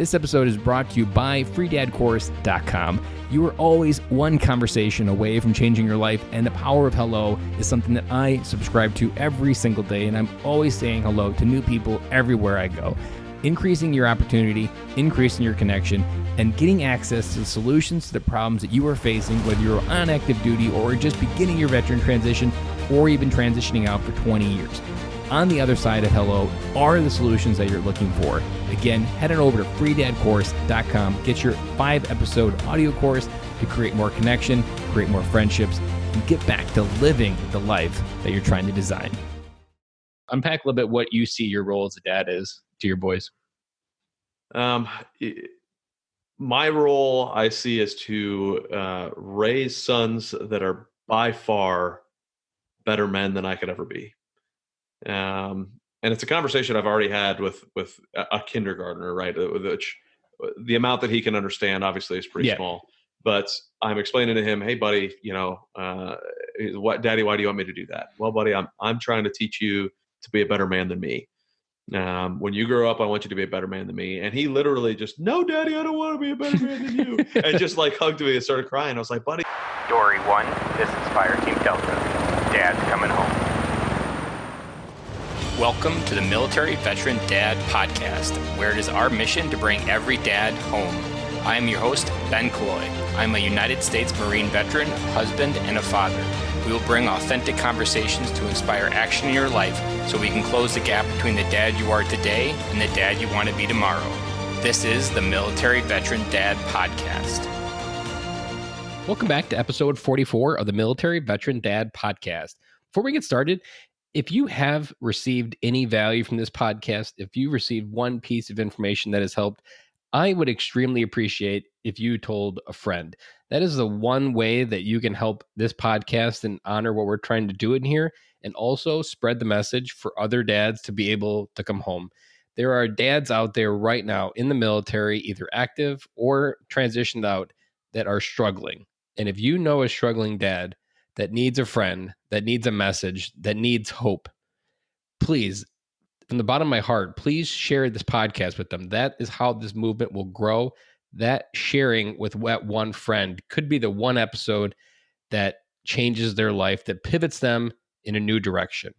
This episode is brought to you by freedadcourse.com. You are always one conversation away from changing your life, and the power of hello is something that I subscribe to every single day, and I'm always saying hello to new people everywhere I go. Increasing your opportunity, increasing your connection, and getting access to the solutions to the problems that you are facing, whether you're on active duty or just beginning your veteran transition or even transitioning out for 20 years. On the other side of hello are the solutions that you're looking for. Again, head on over to freedadcourse.com. Get your 5-episode audio course to create more connection, create more friendships, and get back to living the life that you're trying to design. Unpack a little bit what you see your role as a dad is to your boys. My role I see is to raise sons that are by far better men than I could ever be. And it's a conversation I've already had with a kindergartner, right? Which the amount that he can understand obviously is pretty small, but I'm explaining to him, hey buddy, Daddy, why do you want me to do that? Well, buddy, I'm trying to teach you to be a better man than me. When you grow up, I want you to be a better man than me. And he literally just, no, Daddy, I don't want to be a better man than you. And just like hugged me and started crying. I was like, buddy. Dory 1, this is Fire Team Delta. Dad's coming home. Welcome to the Military Veteran Dad Podcast, where it is our mission to bring every dad home. I am your host, Ben Killoy. I'm a United States Marine veteran, husband, and a father. We will bring authentic conversations to inspire action in your life so we can close the gap between the dad you are today and the dad you want to be tomorrow. This is the Military Veteran Dad Podcast. Welcome back to episode 44 of the Military Veteran Dad Podcast. Before we get started, if you have received any value from this podcast, if you received one piece of information that has helped, I would extremely appreciate if you told a friend. That is the one way that you can help this podcast and honor what we're trying to do in here, and also spread the message for other dads to be able to come home. There are dads out there right now in the military, either active or transitioned out, that are struggling. And if you know a struggling dad that needs a friend, that needs a message, that needs hope, please, from the bottom of my heart, please share this podcast with them. That is how this movement will grow. That sharing with that one friend could be the one episode that changes their life, that pivots them in a new direction.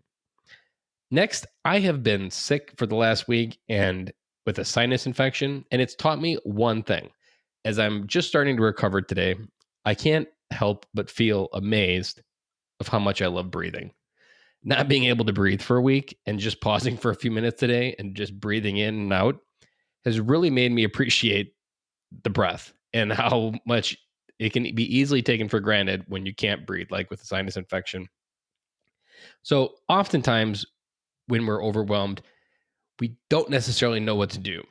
Next, I have been sick for the last week and with a sinus infection, and it's taught me one thing. As I'm just starting to recover today, I can't help but feel amazed of how much I love breathing. Not being able to breathe for a week and just pausing for a few minutes today and just breathing in and out has really made me appreciate the breath and how much it can be easily taken for granted when you can't breathe, like with a sinus infection. So oftentimes when we're overwhelmed, we don't necessarily know what to do.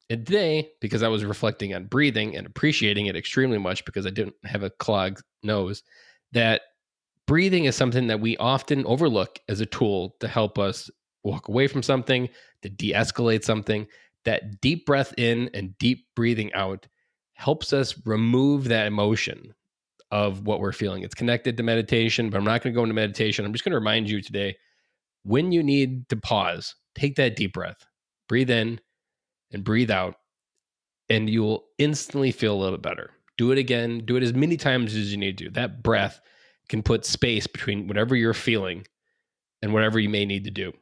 And today, because I was reflecting on breathing and appreciating it extremely much because I didn't have a clogged nose, that breathing is something that we often overlook as a tool to help us walk away from something, to de-escalate something. That deep breath in and deep breathing out helps us remove that emotion of what we're feeling. It's connected to meditation, but I'm not going to go into meditation. I'm just going to remind you today, when you need to pause, take that deep breath, breathe in and breathe out, and you will instantly feel a little bit better. Do it again. Do it as many times as you need to. That breath can put space between whatever you're feeling and whatever you may need to do,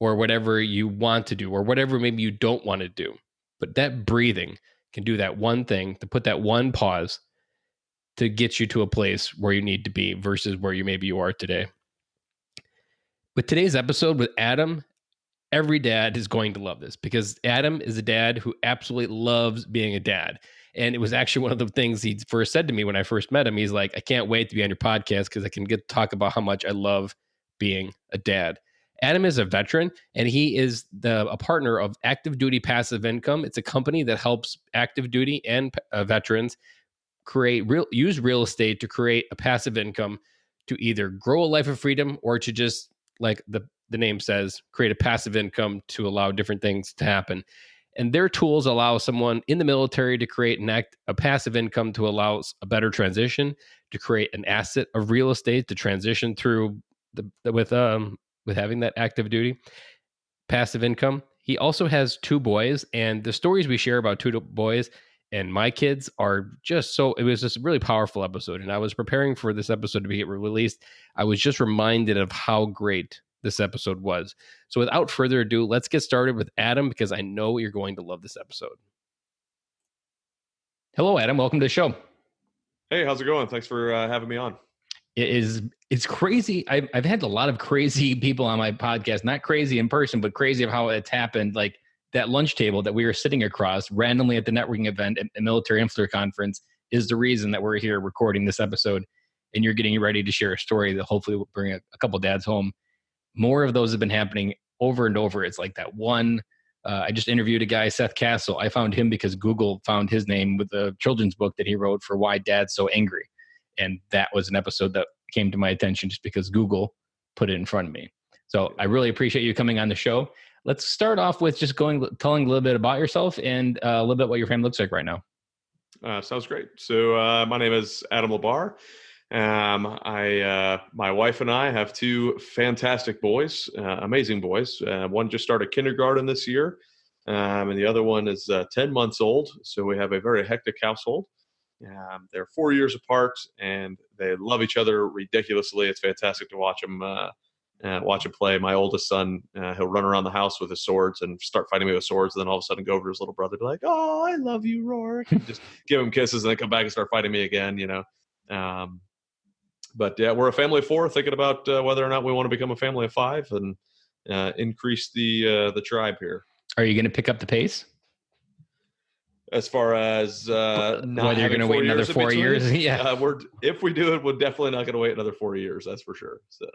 or whatever you want to do, or whatever maybe you don't want to do. But that breathing can do that one thing, to put that one pause to get you to a place where you need to be versus where you are today. With today's episode with Adam, every dad is going to love this because Adam is a dad who absolutely loves being a dad. And it was actually one of the things he first said to me when I first met him. He's like, I can't wait to be on your podcast because I can get to talk about how much I love being a dad. Adam is a veteran, and he is a partner of Active Duty Passive Income. It's a company that helps active duty and veterans use real estate to create a passive income to either grow a life of freedom or to just, like the name says, create a passive income to allow different things to happen. And their tools allow someone in the military to create a passive income to allow a better transition, to create an asset of real estate to transition through with having that active duty passive income. He also has 2 boys, and the stories we share about 2 boys and my kids are just so. It was just a really powerful episode, and I was preparing for this episode to be released. I was just reminded of how great this episode was. So without further ado, let's get started with Adam, because I know you're going to love this episode. Hello, Adam. Welcome to the show. Hey, how's it going? Thanks for having me on. It's crazy. I've had a lot of crazy people on my podcast, not crazy in person, but crazy of how it's happened. Like that lunch table that we were sitting across randomly at the networking event at the Military Influencer Conference is the reason that we're here recording this episode. And you're getting ready to share a story that hopefully will bring a couple dads home. More of those have been happening over and over. It's like that one. I just interviewed a guy, Seth Castle. I found him because Google found his name with a children's book that he wrote for Why Dad's So Angry. And that was an episode that came to my attention just because Google put it in front of me. So I really appreciate you coming on the show. Let's start off with just telling a little bit about yourself and a little bit what your family looks like right now. Sounds great. So my name is Adam Barr. My wife and I have 2 fantastic boys, amazing boys. One just started kindergarten this year, and the other one is 10 months old. So we have a very hectic household. They're 4 years apart, and they love each other ridiculously. It's fantastic to watch them play. My oldest son, he'll run around the house with his swords and start fighting me with swords, and then all of a sudden go over to his little brother and be like, "Oh, I love you, Rourke," and just give him kisses, and then come back and start fighting me again. But yeah, we're a family of 4, thinking about whether or not we want to become a family of 5 and increase the tribe here. Are you going to pick up the pace? As far as not whether you're going to wait another 4 years, yeah. If we do it, we're definitely not going to wait another 4 years. That's for sure. So,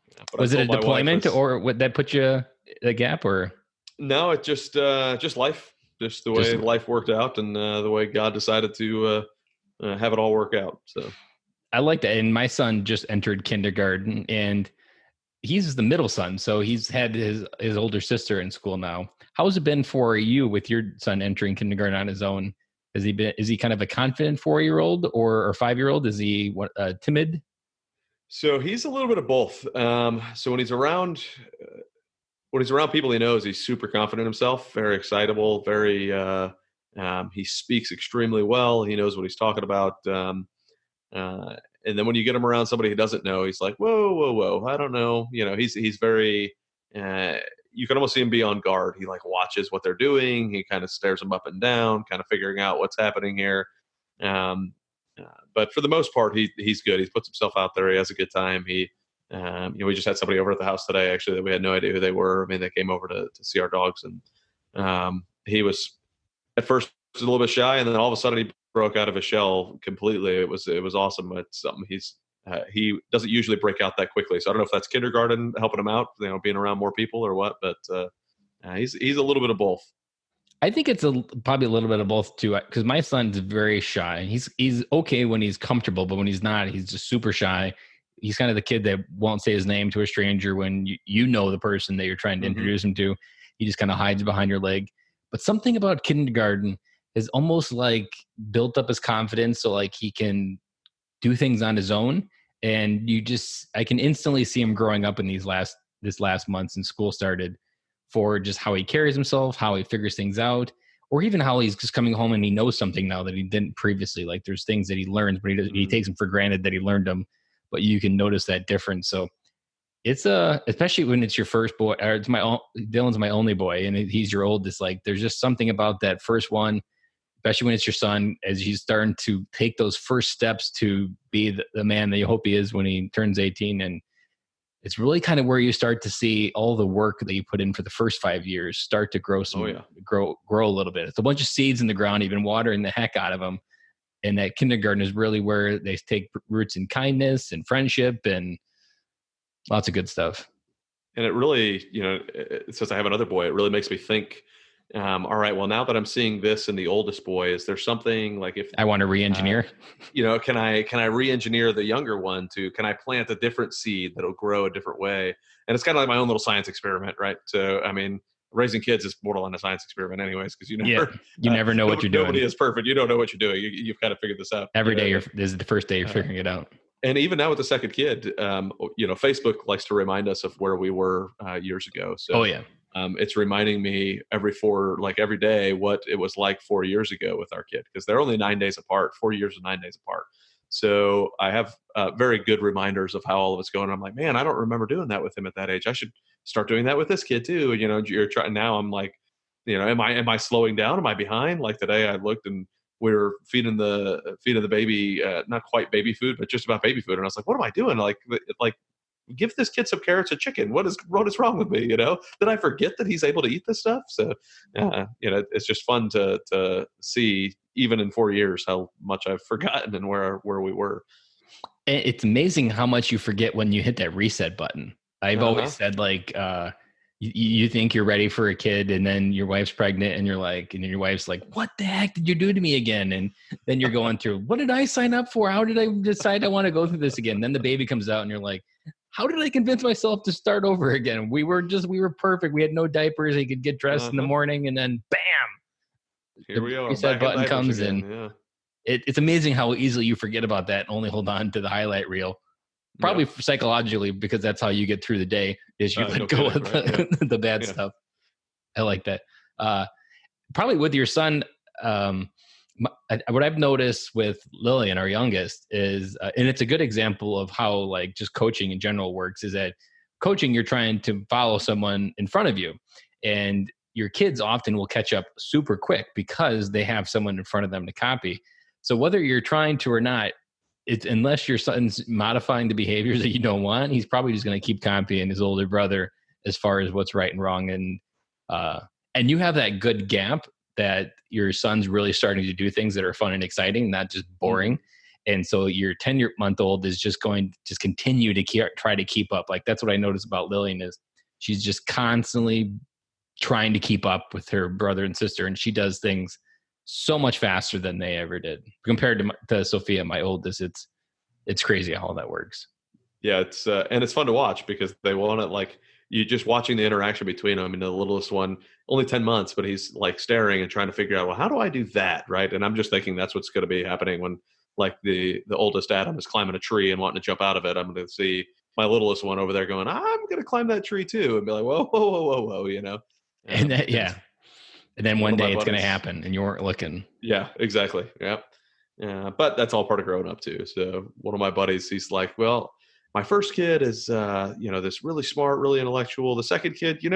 yeah, was it a deployment, or would that put you a gap, or? No, it just life, just the way life worked out, and the way God decided to have it all work out. So, I like that. And my son just entered kindergarten, and he's the middle son, so he's had his older sister in school now. How has it been for you with your son entering kindergarten on his own? Is he kind of a confident 4-year-old or 5-year-old? Is he timid? So he's a little bit of both. So when he's around people he knows, he's super confident in himself, very excitable, very he speaks extremely well. He knows what he's talking about. And then when you get him around somebody he doesn't know, he's like, whoa, I don't know. He's very, you can almost see him be on guard. He like watches what they're doing. He kind of stares them up and down, kind of figuring out what's happening here. But for the most part, he's good. He puts himself out there. He has a good time. We just had somebody over at the house today, actually, that we had no idea who they were. I mean, they came over to see our dogs, and he was at first a little bit shy, and then all of a sudden he broke out of his shell completely. It was awesome. It's something he doesn't usually break out that quickly. So I don't know if that's kindergarten helping him out, being around more people or what, but he's a little bit of both. I think it's probably a little bit of both too, because my son's very shy. He's okay when he's comfortable, but when he's not, he's just super shy. He's kind of the kid that won't say his name to a stranger when you know the person that you're trying to introduce him to. He just kind of hides behind your leg. But something about kindergarten is almost like built up his confidence, so like he can do things on his own. And I can instantly see him growing up in this last month since school started, for just how he carries himself, how he figures things out, or even how he's just coming home and he knows something now that he didn't previously. Like there's things that he learns, but he takes them for granted that he learned them, but you can notice that difference. So it's especially when it's your first boy, or Dylan's my only boy and he's your oldest. Like there's just something about that first one, especially when it's your son, as he's starting to take those first steps to be the man that you hope he is when he turns 18. And it's really kind of where you start to see all the work that you put in for the first 5 years start to grow grow a little bit. It's a bunch of seeds in the ground. You've been watering the heck out of them. And that kindergarten is really where they take roots in kindness and friendship and lots of good stuff. And it really, since I have another boy, it really makes me think, all right, well, now that I'm seeing this in the oldest boy, is there something like if I want to re-engineer, can I re-engineer the younger one can I plant a different seed that'll grow a different way? And it's kind of like my own little science experiment, right? So, I mean, raising kids is borderline a science experiment anyways, because you never know what you're doing. Nobody is perfect. You don't know what you're doing. You've kind of figured this out. Every day, this is the first day you're figuring it out. And even now with the second kid, Facebook likes to remind us of where we were years ago. So, it's reminding me every day what it was like 4 years ago with our kid, because they're only 9 days apart, 4 years and 9 days apart. So I have very good reminders of how all of it's going. I'm like, man, I don't remember doing that with him at that age. I should start doing that with this kid too. You're trying now. I'm like, am I slowing down? Am I behind? Like today, I looked and we were feeding the baby, not quite baby food, but just about baby food, and I was like, what am I doing? Like give this kid some carrots and chicken. What is wrong with me? Did I forget that he's able to eat this stuff? So, it's just fun to see, even in 4 years, how much I've forgotten and where we were. It's amazing how much you forget when you hit that reset button. I've always said, like, you think you're ready for a kid, and then your wife's pregnant, and and then your wife's like, what the heck did you do to me again? And then you're going through, what did I sign up for? How did I decide I want to go through this again? And then the baby comes out and you're like, how did I convince myself to start over again? We were perfect. We had no diapers. He could get dressed in the morning, and then bam, here we are. Reset button comes again. in. Yeah. It's amazing how easily you forget about that and only hold on to the highlight reel. Probably psychologically, because that's how you get through the day, is you let go of the bad stuff. I like that. Probably with your son, what I've noticed with Lillian, our youngest, is, and it's a good example of how like just coaching in general works, is that coaching, you're trying to follow someone in front of you, and your kids often will catch up super quick because they have someone in front of them to copy. So whether you're trying to or not, unless your son's modifying the behaviors that you don't want, he's probably just going to keep copying his older brother as far as what's right and wrong. And you have that good gap that your son's really starting to do things that are fun and exciting, not just boring. And so your 10-month-old is just going to continue to try to keep up. Like, that's what I noticed about Lillian, is she's just constantly trying to keep up with her brother and sister. And she does things so much faster than they ever did compared to Sophia, my oldest. It's crazy how all that works. Yeah. It's and it's fun to watch, because they want it, like, you just watching the interaction between them. I mean, the littlest one, only 10 months, but he's like staring and trying to figure out, well, how do I do that? Right. And I'm just thinking that's what's going to be happening when, like, the oldest Adam is climbing a tree and wanting to jump out of it. I'm going to see my littlest one over there going, I'm going to climb that tree too, and be like, whoa, whoa, whoa, whoa, whoa, And that, and then one day it's going to happen and you weren't looking. Yeah, exactly. Yeah. But that's all part of growing up too. So one of my buddies, he's like, well, my first kid is, this really smart, really intellectual. The second kid, you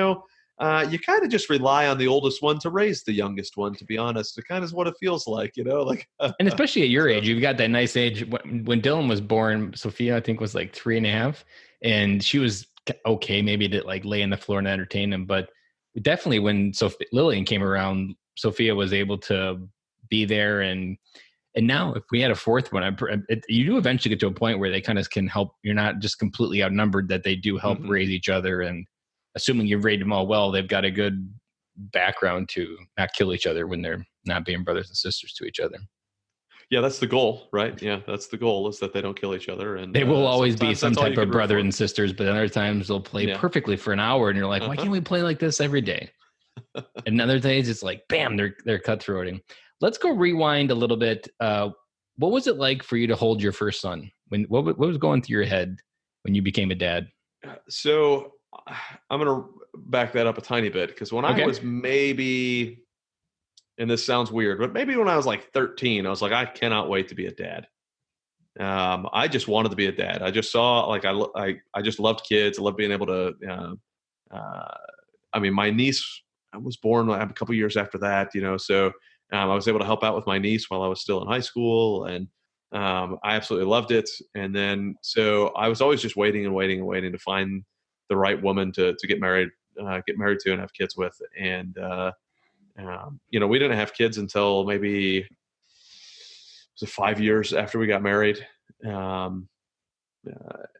kind of just rely on the oldest one to raise the youngest one, to be honest. It kind of is what it feels like, like. And especially at your age, you've got that nice age. When Dylan was born, Sophia, I think, was like 3.5, and she was okay, maybe to like lay on the floor and entertain him. But definitely when Lillian came around, Sophia was able to be there. And now if we had a fourth one, you do eventually get to a point where they kind of can help. You're not just completely outnumbered, that they do help raise each other. And assuming you've raised them all well, they've got a good background to not kill each other when they're not being brothers and sisters to each other. Yeah, that's the goal, right? Yeah, that's the goal, is that they don't kill each other. And they will always be some type of brother and sisters, but other times they'll play perfectly for an hour, and you're like, why can't we play like this every day? And other days it's like, bam, they're cutthroating. Let's go rewind a little bit. What was it like for you to hold your first son? What was going through your head when you became a dad? So I'm going to back that up a tiny bit, because when I was maybe, and this sounds weird, but maybe when I was like 13, I was like, I cannot wait to be a dad. I just wanted to be a dad. I just saw, like, I just loved kids. I loved being able to, my niece was born a couple years after that, so I was able to help out with my niece while I was still in high school, and I absolutely loved it. And then, so I was always just waiting to find the right woman to get married to and have kids with. And, we didn't have kids until maybe it was 5 years after we got married. And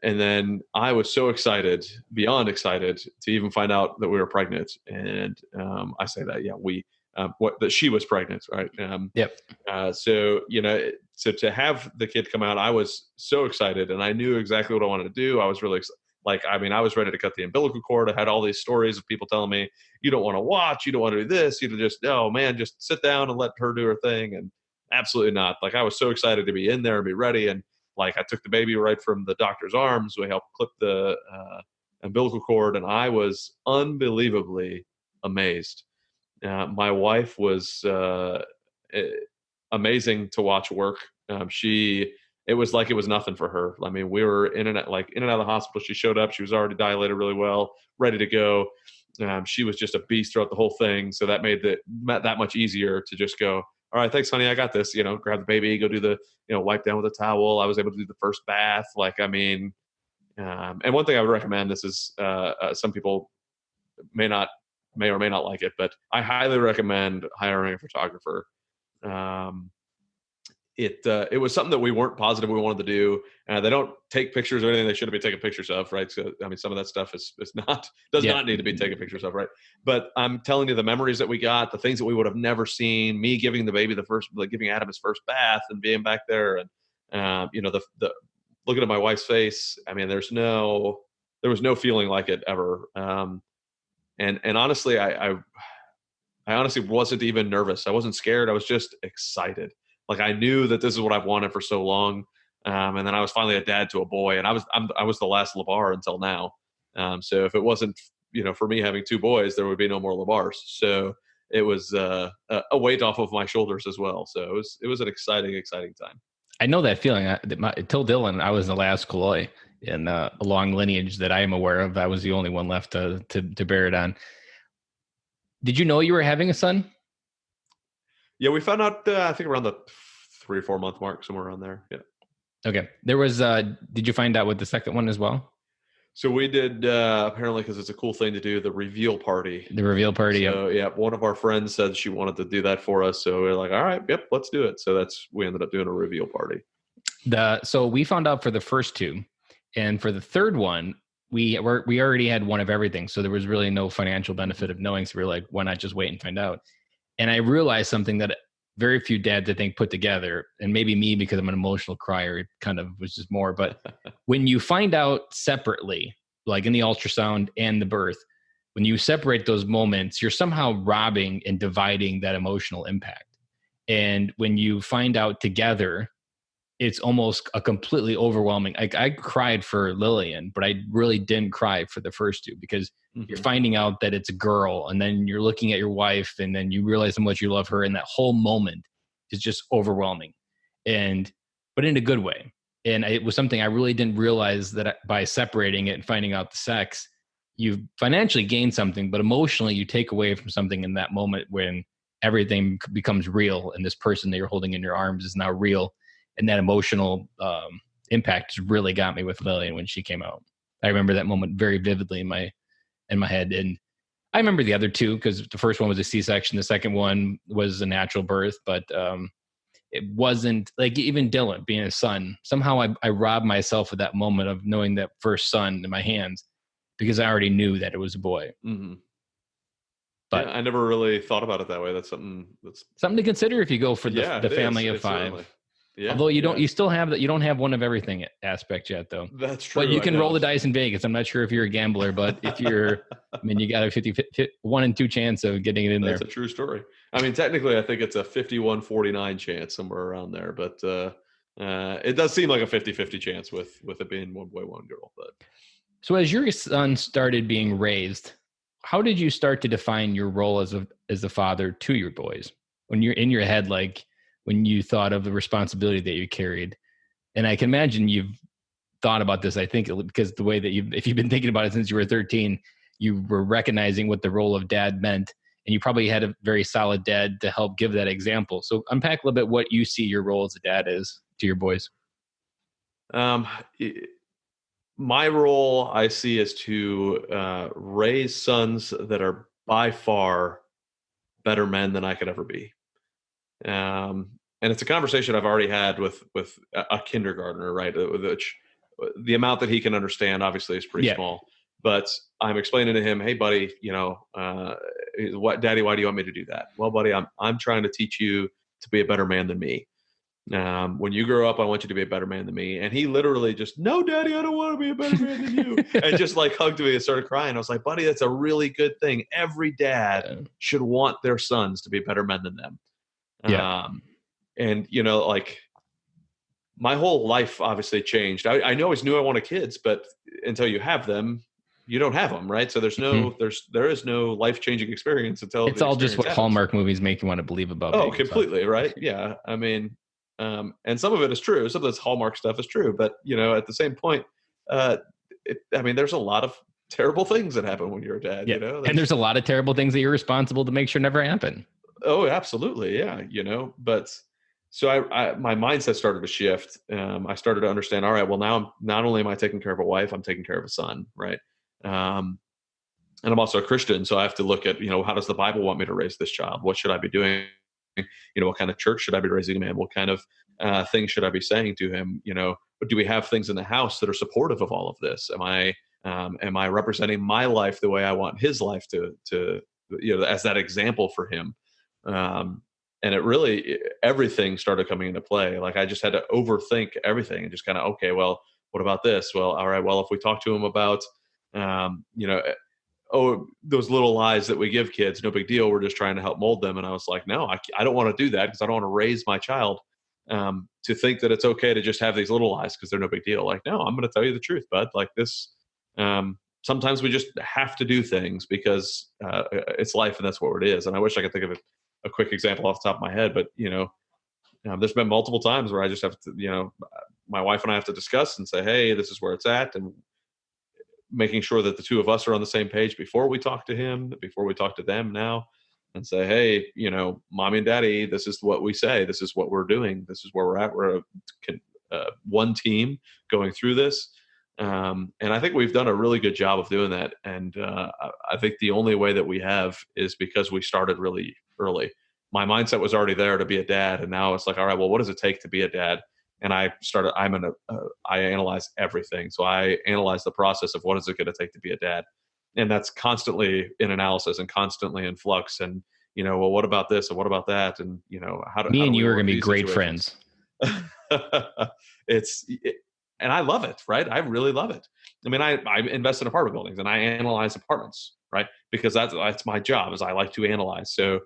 then I was so excited, beyond excited, to even find out that we were pregnant. And I say that, that she was pregnant, right? Yep. So to have the kid come out, I was so excited, and I knew exactly what I wanted to do. I was really excited. I was ready to cut the umbilical cord. I had all these stories of people telling me, you don't want to watch, you don't want to do this, you just, oh man, just sit down and let her do her thing. And absolutely not. Like, I was so excited to be in there and be ready. And like, I took the baby right from the doctor's arms. We helped clip the umbilical cord, and I was unbelievably amazed. My wife was amazing to watch work. It was like it was nothing for her. I mean, we were in and out of the hospital. She showed up. She was already dilated really well, ready to go. She was just a beast throughout the whole thing. So that made that much easier to just go, all right, thanks, honey. I got this. Grab the baby, go do the, wipe down with a towel. I was able to do the first bath. And one thing I would recommend, this is some people may or may not like it, but I highly recommend hiring a photographer. It was something that we weren't positive we wanted to do. They don't take pictures or anything they shouldn't be taking pictures of, right? So, I mean, some of that stuff does not need to be taken pictures of, right? But I'm telling you, the memories that we got, the things that we would have never seen, me giving the baby giving Adam his first bath and being back there, and the looking at my wife's face. I mean, there was no feeling like it ever. And honestly, I honestly wasn't even nervous. I wasn't scared. I was just excited. Like, I knew that this is what I've wanted for so long. And then I was finally a dad to a boy, and I was the last LeBar until now. So if it wasn't, for me having two boys, there would be no more LeBars. So it was a weight off of my shoulders as well. So it was an exciting time. I know that feeling. Till Dylan, I was the last Kaloi in a long lineage that I am aware of. I was the only one left to bear it on. Did you know you were having a son? Yeah, we found out, I think around the 3 or 4 month mark, somewhere around there. Yeah. Okay. There was, did you find out with the second one as well? So we did, apparently, because it's a cool thing to do, the reveal party. The reveal party. So, yeah, one of our friends said she wanted to do that for us. So we are like, all right, yep, let's do it. So we ended up doing a reveal party. So we found out for the first two. And for the third one, we already had one of everything. So there was really no financial benefit of knowing. So we were like, why not just wait and find out? And I realized something that very few dads, I think, put together, and maybe me because I'm an emotional crier, it kind of was just more. But when you find out separately, like in the ultrasound and the birth, when you separate those moments, you're somehow robbing and dividing that emotional impact. And when you find out together, it's almost a completely overwhelming. I cried for Lillian, but I really didn't cry for the first two, because you're finding out that it's a girl, and then you're looking at your wife, and then you realize how much you love her. And that whole moment is just overwhelming, but in a good way. And it was something I really didn't realize, that by separating it and finding out the sex, you financially gain something, but emotionally you take away from something in that moment when everything becomes real. And this person that you're holding in your arms is now real. And that emotional impact just really got me with Lillian when she came out. I remember that moment very vividly in my head. And I remember the other two, because the first one was a C-section. The second one was a natural birth, but it wasn't like, even Dylan being a son, somehow I robbed myself of that moment of knowing that first son in my hands, because I already knew that it was a boy. Mm-hmm. But yeah, I never really thought about it that way. That's something to consider if you go for the family of five. Certainly. Yeah, although you still have that, you don't have one of everything aspect yet, though. That's true. But you can roll the dice in Vegas. I'm not sure if you're a gambler, but if you're, you got a 1 in 2 chance of getting it in there. That's a true story. I mean, technically, I think it's a 51-49 chance, somewhere around there. But it does seem like a 50-50 chance with it being one boy, one girl. But so as your son started being raised, how did you start to define your role as a father to your boys? When you're in your head, like, when you thought of the responsibility that you carried. And I can imagine you've thought about this, I think, because the way that if you've been thinking about it since you were 13, you were recognizing what the role of dad meant, and you probably had a very solid dad to help give that example. So unpack a little bit what you see your role as a dad is to your boys. My role, I see, is to raise sons that are by far better men than I could ever be. And it's a conversation I've already had with a kindergartner, right? Which the amount that he can understand obviously is pretty small, but I'm explaining to him, hey buddy, Daddy, why do you want me to do that? Well, buddy, I'm trying to teach you to be a better man than me. When you grow up, I want you to be a better man than me. And he literally just, no, Daddy, I don't want to be a better man than you. And just like hugged me and started crying. I was like, buddy, that's a really good thing. Every dad should want their sons to be better men than them. And, like, my whole life obviously changed. I always knew I wanted kids, but until you have them, you don't have them, right? So there is no life-changing experience until It's the all just experience what happens. Hallmark movies make you want to believe about. Oh, being a son. completely, right? Yeah. I mean, and some of it is true. Some of this Hallmark stuff is true, but at the same point, uh, there's a lot of terrible things that happen when you're a dad. Yeah, and there's a lot of terrible things that you're responsible to make sure never happen. Oh, absolutely, yeah. But so my mindset started to shift. I started to understand. All right, well now not only am I taking care of a wife, I'm taking care of a son, right? And I'm also a Christian, so I have to look at, how does the Bible want me to raise this child? What should I be doing? What kind of church should I be raising him in? What kind of things should I be saying to him? Do we have things in the house that are supportive of all of this? Am I representing my life the way I want his life to as that example for him? And everything started coming into play. Like I just had to overthink everything and just kind of, okay, well, what about this? Well, all right, well, if we talk to him about, those little lies that we give kids, no big deal. We're just trying to help mold them. And I was like, no, I don't want to do that because I don't want to raise my child to think that it's okay to just have these little lies because they're no big deal. Like, no, I'm going to tell you the truth, bud. Like this, sometimes we just have to do things because it's life and that's what it is. And I wish I could think of a quick example off the top of my head, but there's been multiple times where I just have to, my wife and I have to discuss and say, hey, this is where it's at. And making sure that the two of us are on the same page before we talk to him, before we talk to them now, and say, hey, mommy and daddy, this is what we say. This is what we're doing. This is where we're at. We're one team going through this. And I think we've done a really good job of doing that. And I think the only way that we have is because we started really early. My mindset was already there to be a dad. And now it's like, all right, well, what does it take to be a dad? And I analyze everything. So I analyze the process of what is it going to take to be a dad. And that's constantly in analysis and constantly in flux. And, well, what about this? And what about that? And, how do you are going to be great friends. And I love it, right? I really love it. I mean, I invest in apartment buildings and I analyze apartments, right? Because that's my job is I like to analyze. So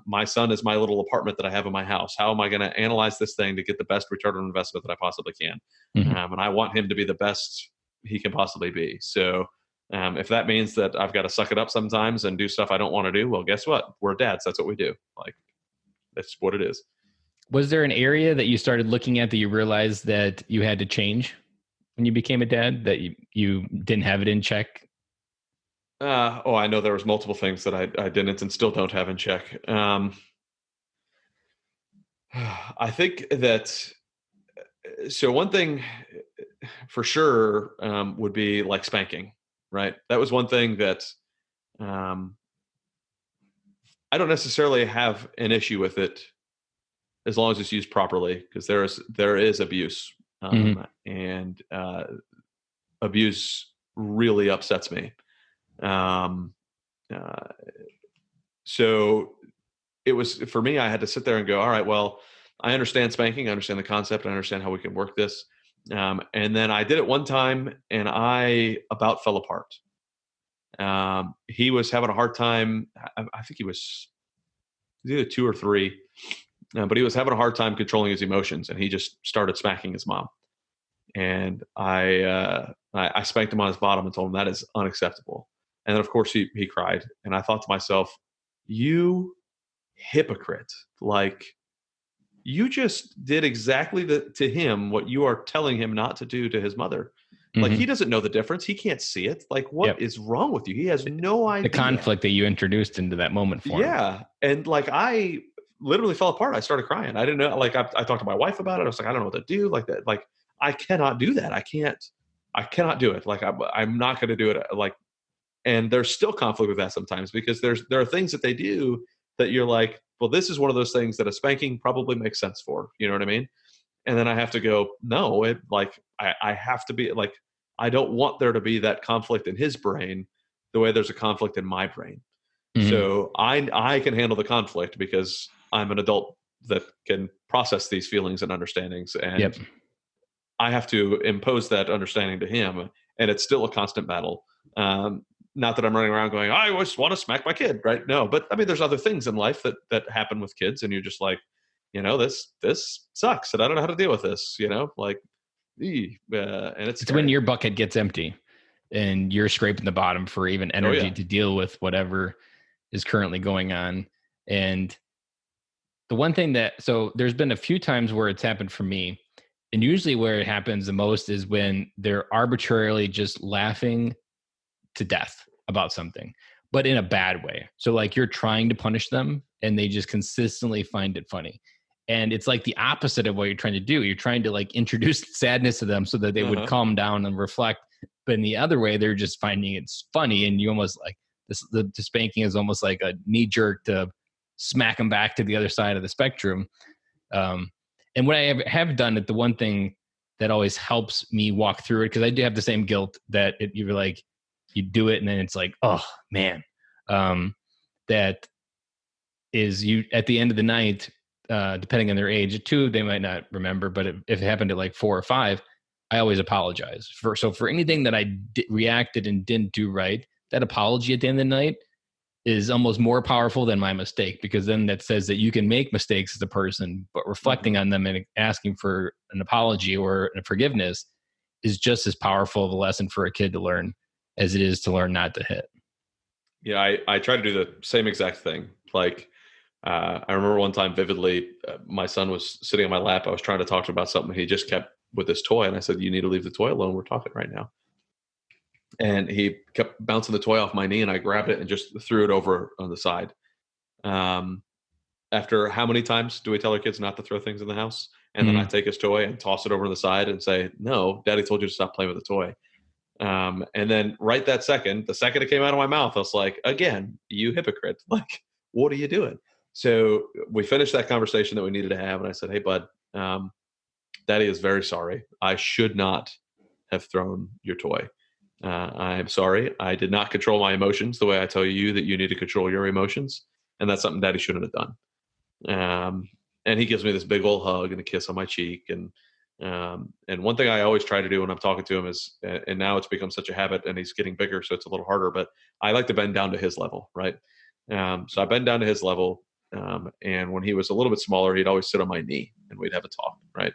my son is my little apartment that I have in my house. How am I going to analyze this thing to get the best return on investment that I possibly can? Mm-hmm. And I want him to be the best he can possibly be. So if that means that I've got to suck it up sometimes and do stuff I don't want to do, well, guess what? We're dads. That's what we do. Like, that's what it is. Was there an area that you started looking at that you realized that you had to change when you became a dad, that you didn't have it in check? I know there was multiple things that I didn't and still don't have in check. I think that, so one thing for sure would be like spanking, right? That was one thing that I don't necessarily have an issue with it as long as it's used properly, because there is abuse and abuse really upsets me. So it was, for me, I had to sit there and go, all right, well, I understand spanking. I understand the concept. I understand how we can work this. And then I did it one time and I about fell apart. He was having a hard time. I think he was either 2 or 3, but he was having a hard time controlling his emotions and he just started smacking his mom. And I spanked him on his bottom and told him that is unacceptable. And then, of course, he cried. And I thought to myself, you hypocrite. Like, you just did exactly to him what you are telling him not to do to his mother. Like, he doesn't know the difference. He can't see it. Like, what is wrong with you? He has no idea. The conflict that you introduced into that moment for him. Yeah. And, like, I literally fell apart. I started crying. I didn't know. Like, I talked to my wife about it. I was like, I don't know what to do. Like that. Like, I cannot do that. I cannot do it. Like, I'm not going to do it. Like, and there's still conflict with that sometimes because there are things that they do that you're like, well, this is one of those things that a spanking probably makes sense for, you know what I mean? And then I have to go, no, I have to be like, I don't want there to be that conflict in his brain the way there's a conflict in my brain. So I can handle the conflict because I'm an adult that can process these feelings and understandings. And I have to impose that understanding to him. And it's still a constant battle. Not that I'm running around going, I just want to smack my kid, right? No, but I mean, there's other things in life that happen with kids, and you're just like, this sucks, and I don't know how to deal with this, like, and it's when your bucket gets empty. and you're scraping the bottom for even energy to deal with whatever is currently going on. And the one thing so there's been a few times where it's happened for me, and usually where it happens the most is when they're arbitrarily just laughing to death about something, but in a bad way. So like you're trying to punish them and they just consistently find it funny. And it's like the opposite of what you're trying to do. You're trying to like introduce sadness to them so that they would calm down and reflect. But in the other way, they're just finding it's funny. And you almost like the spanking is almost like a knee jerk to smack them back to the other side of the spectrum. And when I have done it, the one thing that always helps me walk through it, because I do have the same guilt that you're like, you do it and then it's like, oh man, that is you at the end of the night, depending on their age. At 2, they might not remember, but if it happened at like 4 or 5, I always apologize for anything that I reacted and didn't do right. That apology at the end of the night is almost more powerful than my mistake, because then that says that you can make mistakes as a person, but reflecting on them and asking for an apology or a forgiveness is just as powerful of a lesson for a kid to learn as it is to learn not to hit. Yeah, I try to do the same exact thing. Like, I remember one time vividly, my son was sitting on my lap. I was trying to talk to him about something. He just kept with this toy. And I said, you need to leave the toy alone. We're talking right now. And he kept bouncing the toy off my knee, and I grabbed it and just threw it over on the side. After how many times do we tell our kids not to throw things in the house? And then I take his toy and toss it over on the side and say, no, Daddy told you to stop playing with the toy. And then right that second, the second it came out of my mouth, I was like, again, you hypocrite. Like, what are you doing? So we finished that conversation that we needed to have. And I said, hey, bud, Daddy is very sorry. I should not have thrown your toy. I'm sorry. I did not control my emotions the way I tell you that you need to control your emotions. And that's something Daddy shouldn't have done. And he gives me this big old hug and a kiss on my cheek. And one thing I always try to do when I'm talking to him is, and now it's become such a habit and he's getting bigger, so it's a little harder, but I like to bend down to his level, right? So I bend down to his level. And when he was a little bit smaller, he'd always sit on my knee and we'd have a talk, right?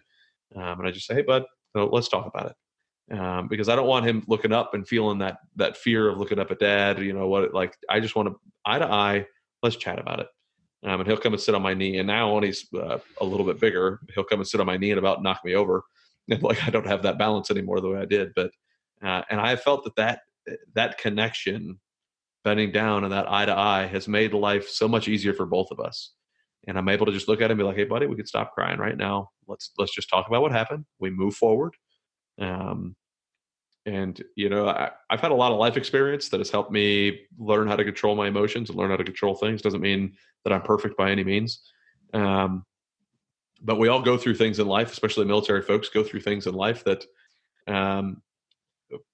And I just say, hey, bud, let's talk about it. Because I don't want him looking up and feeling that fear of looking up at Dad. You know what? Like, I just want to eye to eye. Let's chat about it. And he'll come and sit on my knee. And now when he's a little bit bigger, he'll come and sit on my knee and about knock me over. And like, I don't have that balance anymore the way I did. But and I felt that connection, bending down and that eye to eye, has made life so much easier for both of us. And I'm able to just look at him and be like, hey, buddy, we could stop crying right now. Let's just talk about what happened. We move forward. And, you know, I've had a lot of life experience that has helped me learn how to control my emotions and learn how to control things. Doesn't mean that I'm perfect by any means. But we all go through things in life, especially military folks go through things in life that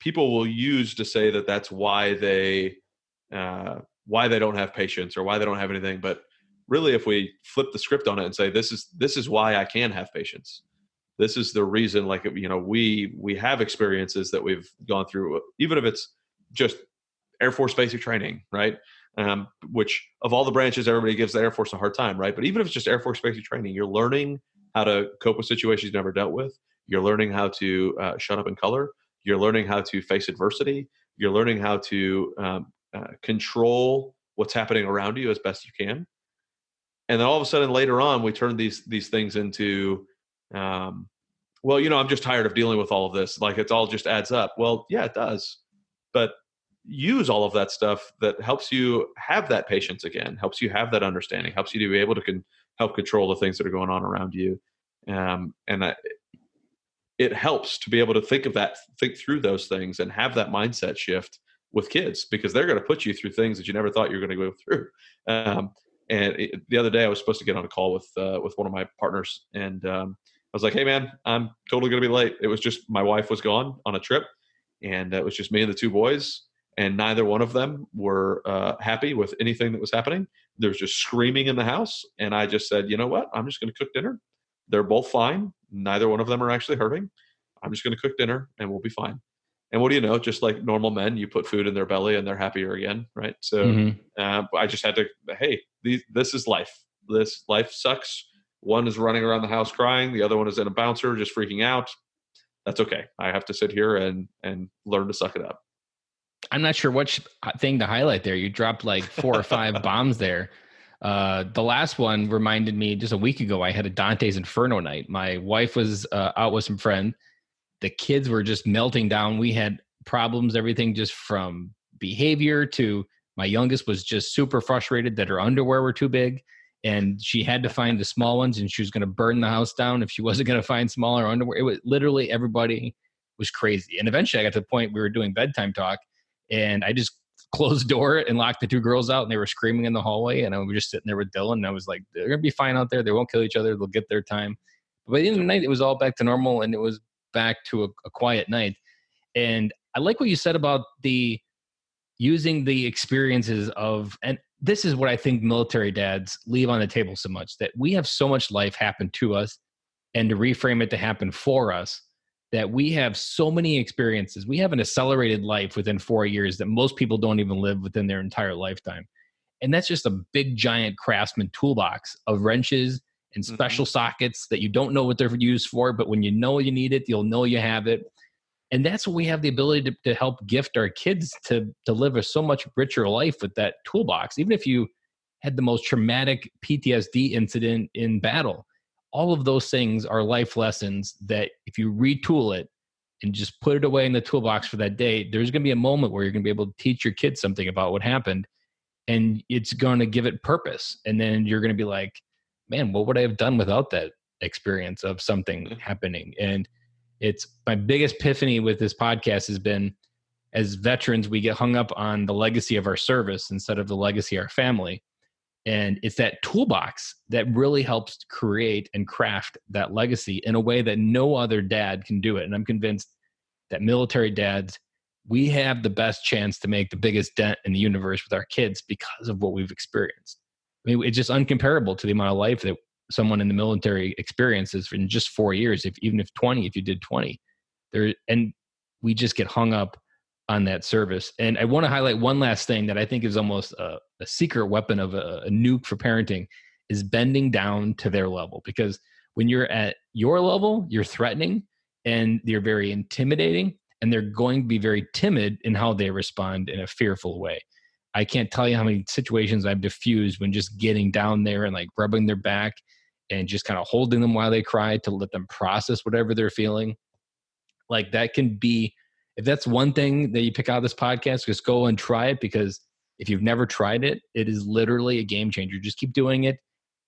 people will use to say that that's why they don't have patience or why they don't have anything. But really, if we flip the script on it and say, this is why I can have patience. This is the reason, like, you know, we have experiences that we've gone through, even if it's just Air Force basic training, right? Which of all the branches, everybody gives the Air Force a hard time, right? But even if it's just Air Force basic training, you're learning how to cope with situations you've never dealt with. You're learning how to shut up and color. You're learning how to face adversity. You're learning how to control what's happening around you as best you can. And then all of a sudden later on, we turn these things into, well, you know, I'm just tired of dealing with all of this. Like, it all just adds up. Well, yeah, it does. But use all of that stuff that helps you have that patience again, helps you have that understanding, helps you to be able to help control the things that are going on around you. It helps to be able to think through those things and have that mindset shift with kids, because they're going to put you through things that you never thought you were going to go through. The other day I was supposed to get on a call with one of my partners, and I was like, hey man, I'm totally going to be late. It was just, my wife was gone on a trip, and it was just me and the 2 boys, and neither one of them were happy with anything that was happening. There was just screaming in the house. And I just said, you know what? I'm just going to cook dinner. They're both fine. Neither one of them are actually hurting. I'm just going to cook dinner and we'll be fine. And what do you know? Just like normal men, you put food in their belly and they're happier again, right? So I just had to, hey, this is life. This life sucks. One is running around the house crying. The other one is in a bouncer just freaking out. That's okay. I have to sit here and learn to suck it up. I'm not sure which thing to highlight there. You dropped like 4 or 5 bombs there. The last one reminded me just a week ago, I had a Dante's Inferno night. My wife was out with some friend. The kids were just melting down. We had problems, everything just from behavior to my youngest was just super frustrated that her underwear were too big. And she had to find the small ones, and she was going to burn the house down if she wasn't going to find smaller underwear. It was literally everybody was crazy. And eventually I got to the point we were doing bedtime talk, and I just closed the door and locked the 2 girls out, and they were screaming in the hallway. And I was just sitting there with Dylan, and I was like, they're going to be fine out there. They won't kill each other. They'll get their time. But by the end of the night, it was all back to normal, and it was back to a quiet night. And I like what you said about the using the experiences of, and this is what I think military dads leave on the table so much, that we have so much life happen to us, and to reframe it to happen for us, that we have so many experiences. We have an accelerated life within 4 years that most people don't even live within their entire lifetime. And that's just a big, giant Craftsman toolbox of wrenches and special sockets that you don't know what they're used for, but when you know you need it, you'll know you have it. And that's what we have the ability to help gift our kids to live a so much richer life with that toolbox. Even if you had the most traumatic PTSD incident in battle, all of those things are life lessons that if you retool it and just put it away in the toolbox for that day, there's going to be a moment where you're going to be able to teach your kids something about what happened, and it's going to give it purpose. And then you're going to be like, man, what would I have done without that experience of something happening? And it's my biggest epiphany with this podcast has been, as veterans, we get hung up on the legacy of our service instead of the legacy of our family. And it's that toolbox that really helps create and craft that legacy in a way that no other dad can do it. And I'm convinced that military dads, we have the best chance to make the biggest dent in the universe with our kids because of what we've experienced. I mean, it's just uncomparable to the amount of life that someone in the military experiences in just 4 years, if you did 20 there, and we just get hung up on that service. And I want to highlight one last thing that I think is almost a secret weapon of a nuke for parenting, is bending down to their level. Because when you're at your level, you're threatening and you're very intimidating, and they're going to be very timid in how they respond in a fearful way. I can't tell you how many situations I've diffused when just getting down there and like rubbing their back and just kind of holding them while they cry to let them process whatever they're feeling. Like that can be, if that's one thing that you pick out of this podcast, just go and try it, because if you've never tried it, it is literally a game changer. Just keep doing it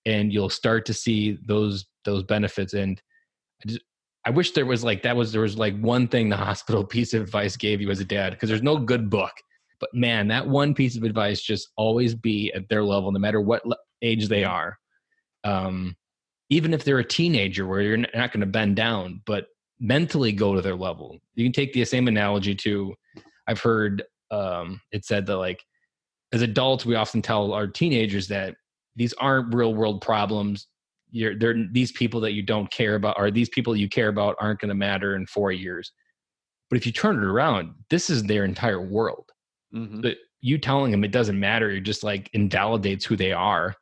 and you'll start to see those benefits. And I wish there was like one thing the hospital piece of advice gave you as a dad, because there's no good book. But man, that one piece of advice, just always be at their level, no matter what age they are. Even if they're a teenager, where you're not going to bend down, but mentally go to their level. You can take the same analogy to, I've heard it said that like as adults, we often tell our teenagers that these aren't real world problems. They're these people that you don't care about, or these people you care about aren't going to matter in 4 years. But if you turn it around, this is their entire world. But you telling them it doesn't matter, it just like invalidates who they are,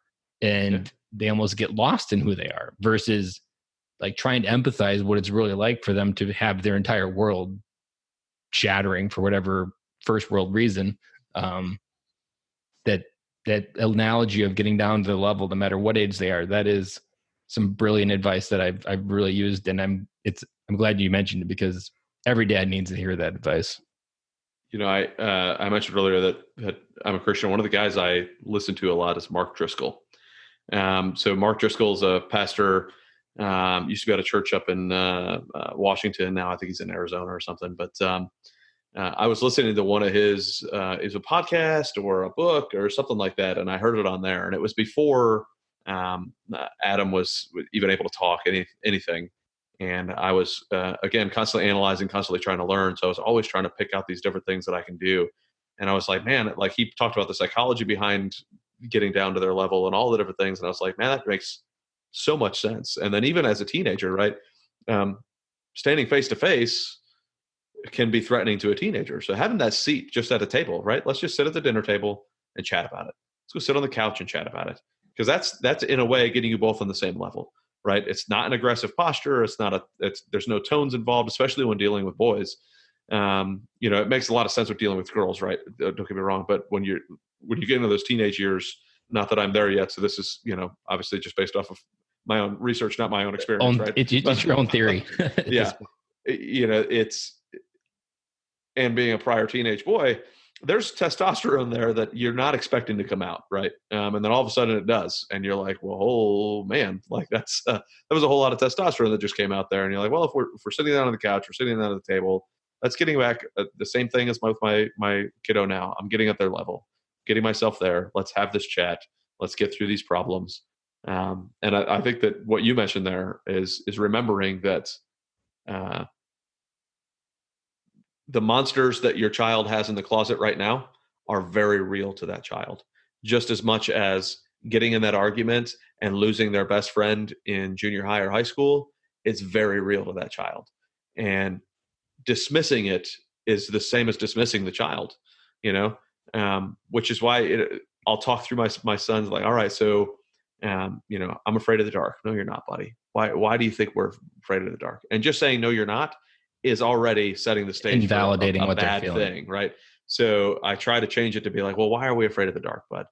and they almost get lost in who they are, versus like trying to empathize what it's really like for them to have their entire world shattering for whatever first world reason. That analogy of getting down to the level, no matter what age they are, that is some brilliant advice that I've really used. And I'm glad you mentioned it, because every dad needs to hear that advice. You know, I mentioned earlier that I'm a Christian. One of the guys I listen to a lot is Mark Driscoll. So Mark Driscoll is a pastor. Used to go to church up in Washington. Now I think he's in Arizona or something. But I was listening to one of his, is a podcast or a book or something like that, and I heard it on there. And it was before Adam was even able to talk anything. And I was, again, constantly analyzing, constantly trying to learn. So I was always trying to pick out these different things that I can do. And I was like, man, like he talked about the psychology behind getting down to their level and all the different things. And I was like, man, that makes so much sense. And then even as a teenager, right, standing face to face can be threatening to a teenager. So having that seat just at a table, right? Let's just sit at the dinner table and chat about it. Let's go sit on the couch and chat about it. Because that's in a way getting you both on the same level. Right. It's not an aggressive posture. There's no tones involved, especially when dealing with boys. It makes a lot of sense with dealing with girls, right? Don't get me wrong, but when you get into those teenage years, not that I'm there yet, so this is obviously just based off of my own research, not my own experience, right? It's your own theory. Yeah, it's and being a prior teenage boy, there's testosterone there that you're not expecting to come out, right? And then all of a sudden it does, and you're like, well, oh man, like that was a whole lot of testosterone that just came out there, and you're like, well, if we're sitting down on the couch, we're sitting down at the table, that's getting back the same thing as with my kiddo now. I'm getting at their level, getting myself there. Let's have this chat. Let's get through these problems. And I think that what you mentioned there is remembering that the monsters that your child has in the closet right now are very real to that child, just as much as getting in that argument and losing their best friend in junior high or high school. It's very real to that child. And dismissing it is the same as dismissing the child, which is why I'll talk through my son's like, all right, so, I'm afraid of the dark. No, you're not, buddy. Why do you think we're afraid of the dark? And just saying, no, you're not, is already setting the stage invalidating for a what bad they're feeling. thing, right? So I try to change it to be like, well, why are we afraid of the dark, bud?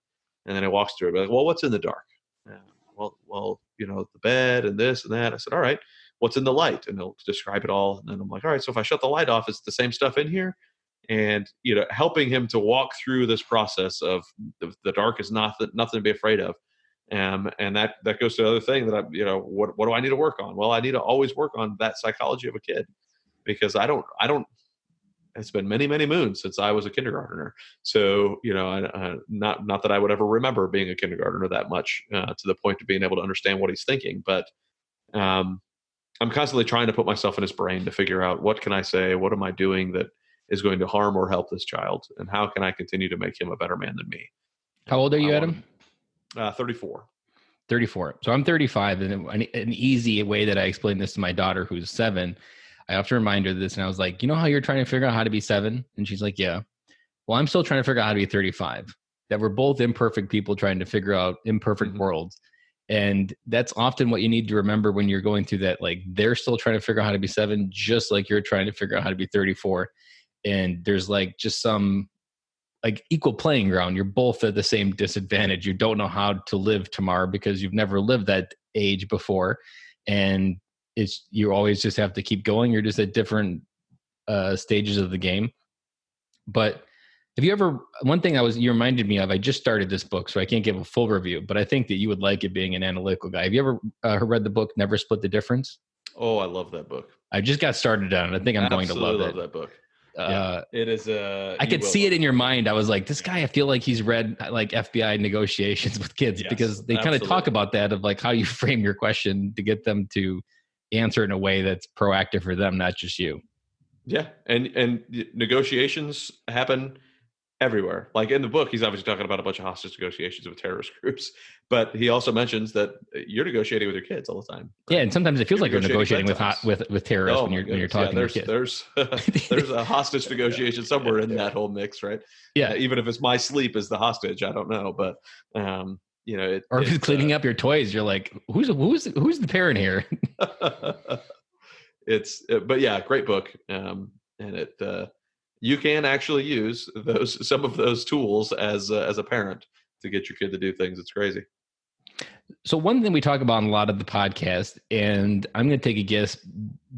And then it walks through it, be like, well, what's in the dark? Well, the bed and this and that. I said, all right, what's in the light? And they'll describe it all. And then I'm like, all right, so if I shut the light off, it's the same stuff in here. And, helping him to walk through this process of the dark is nothing to be afraid of. And that goes to the other thing that what do I need to work on? Well, I need to always work on that psychology of a kid, because I don't, it's been many, many moons since I was a kindergartner. So, not that I would ever remember being a kindergartner that much, to the point of being able to understand what he's thinking. But I'm constantly trying to put myself in his brain to figure out, what can I say? What am I doing that is going to harm or help this child? And how can I continue to make him a better man than me? How old are you, Adam? 34. 34. So I'm 35. And an easy way that I explain this to my daughter, who's 7, I often remind her of this. And I was like, you know how you're trying to figure out how to be 7? And she's like, yeah. Well, I'm still trying to figure out how to be 35. That we're both imperfect people trying to figure out imperfect worlds. And that's often what you need to remember when you're going through that. Like, they're still trying to figure out how to be 7, just like you're trying to figure out how to be 34. And there's like just some like equal playing ground. You're both at the same disadvantage. You don't know how to live tomorrow because you've never lived that age before. And you always just have to keep going. You're just at different stages of the game. But have you ever, one thing you reminded me of, I just started this book, so I can't give a full review, but I think that you would like it being an analytical guy. Have you ever read the book, Never Split the Difference? Oh, I love that book. I just got started on it. I think I'm going to love it. Love that book. It is I could see it in your mind. I was like, this guy, I feel like he's read like FBI negotiations with kids, because they kind of talk about that, of like how you frame your question to get them to answer in a way that's proactive for them, not just you. Yeah. And negotiations happen everywhere. Like in the book, he's obviously talking about a bunch of hostage negotiations with terrorist groups, but he also mentions that you're negotiating with your kids all the time. Right? Yeah, and sometimes it feels like you're negotiating with terrorists when you're talking to kids. There's a hostage negotiation somewhere in that whole mix, right? Yeah, even if it's my sleep is the hostage, I don't know, but or if it's cleaning up your toys, you're like, who's the parent here? But yeah, great book, and it. You can actually use some of those tools as a parent to get your kid to do things. It's crazy. So one thing we talk about in a lot of the podcast, and I'm going to take a guess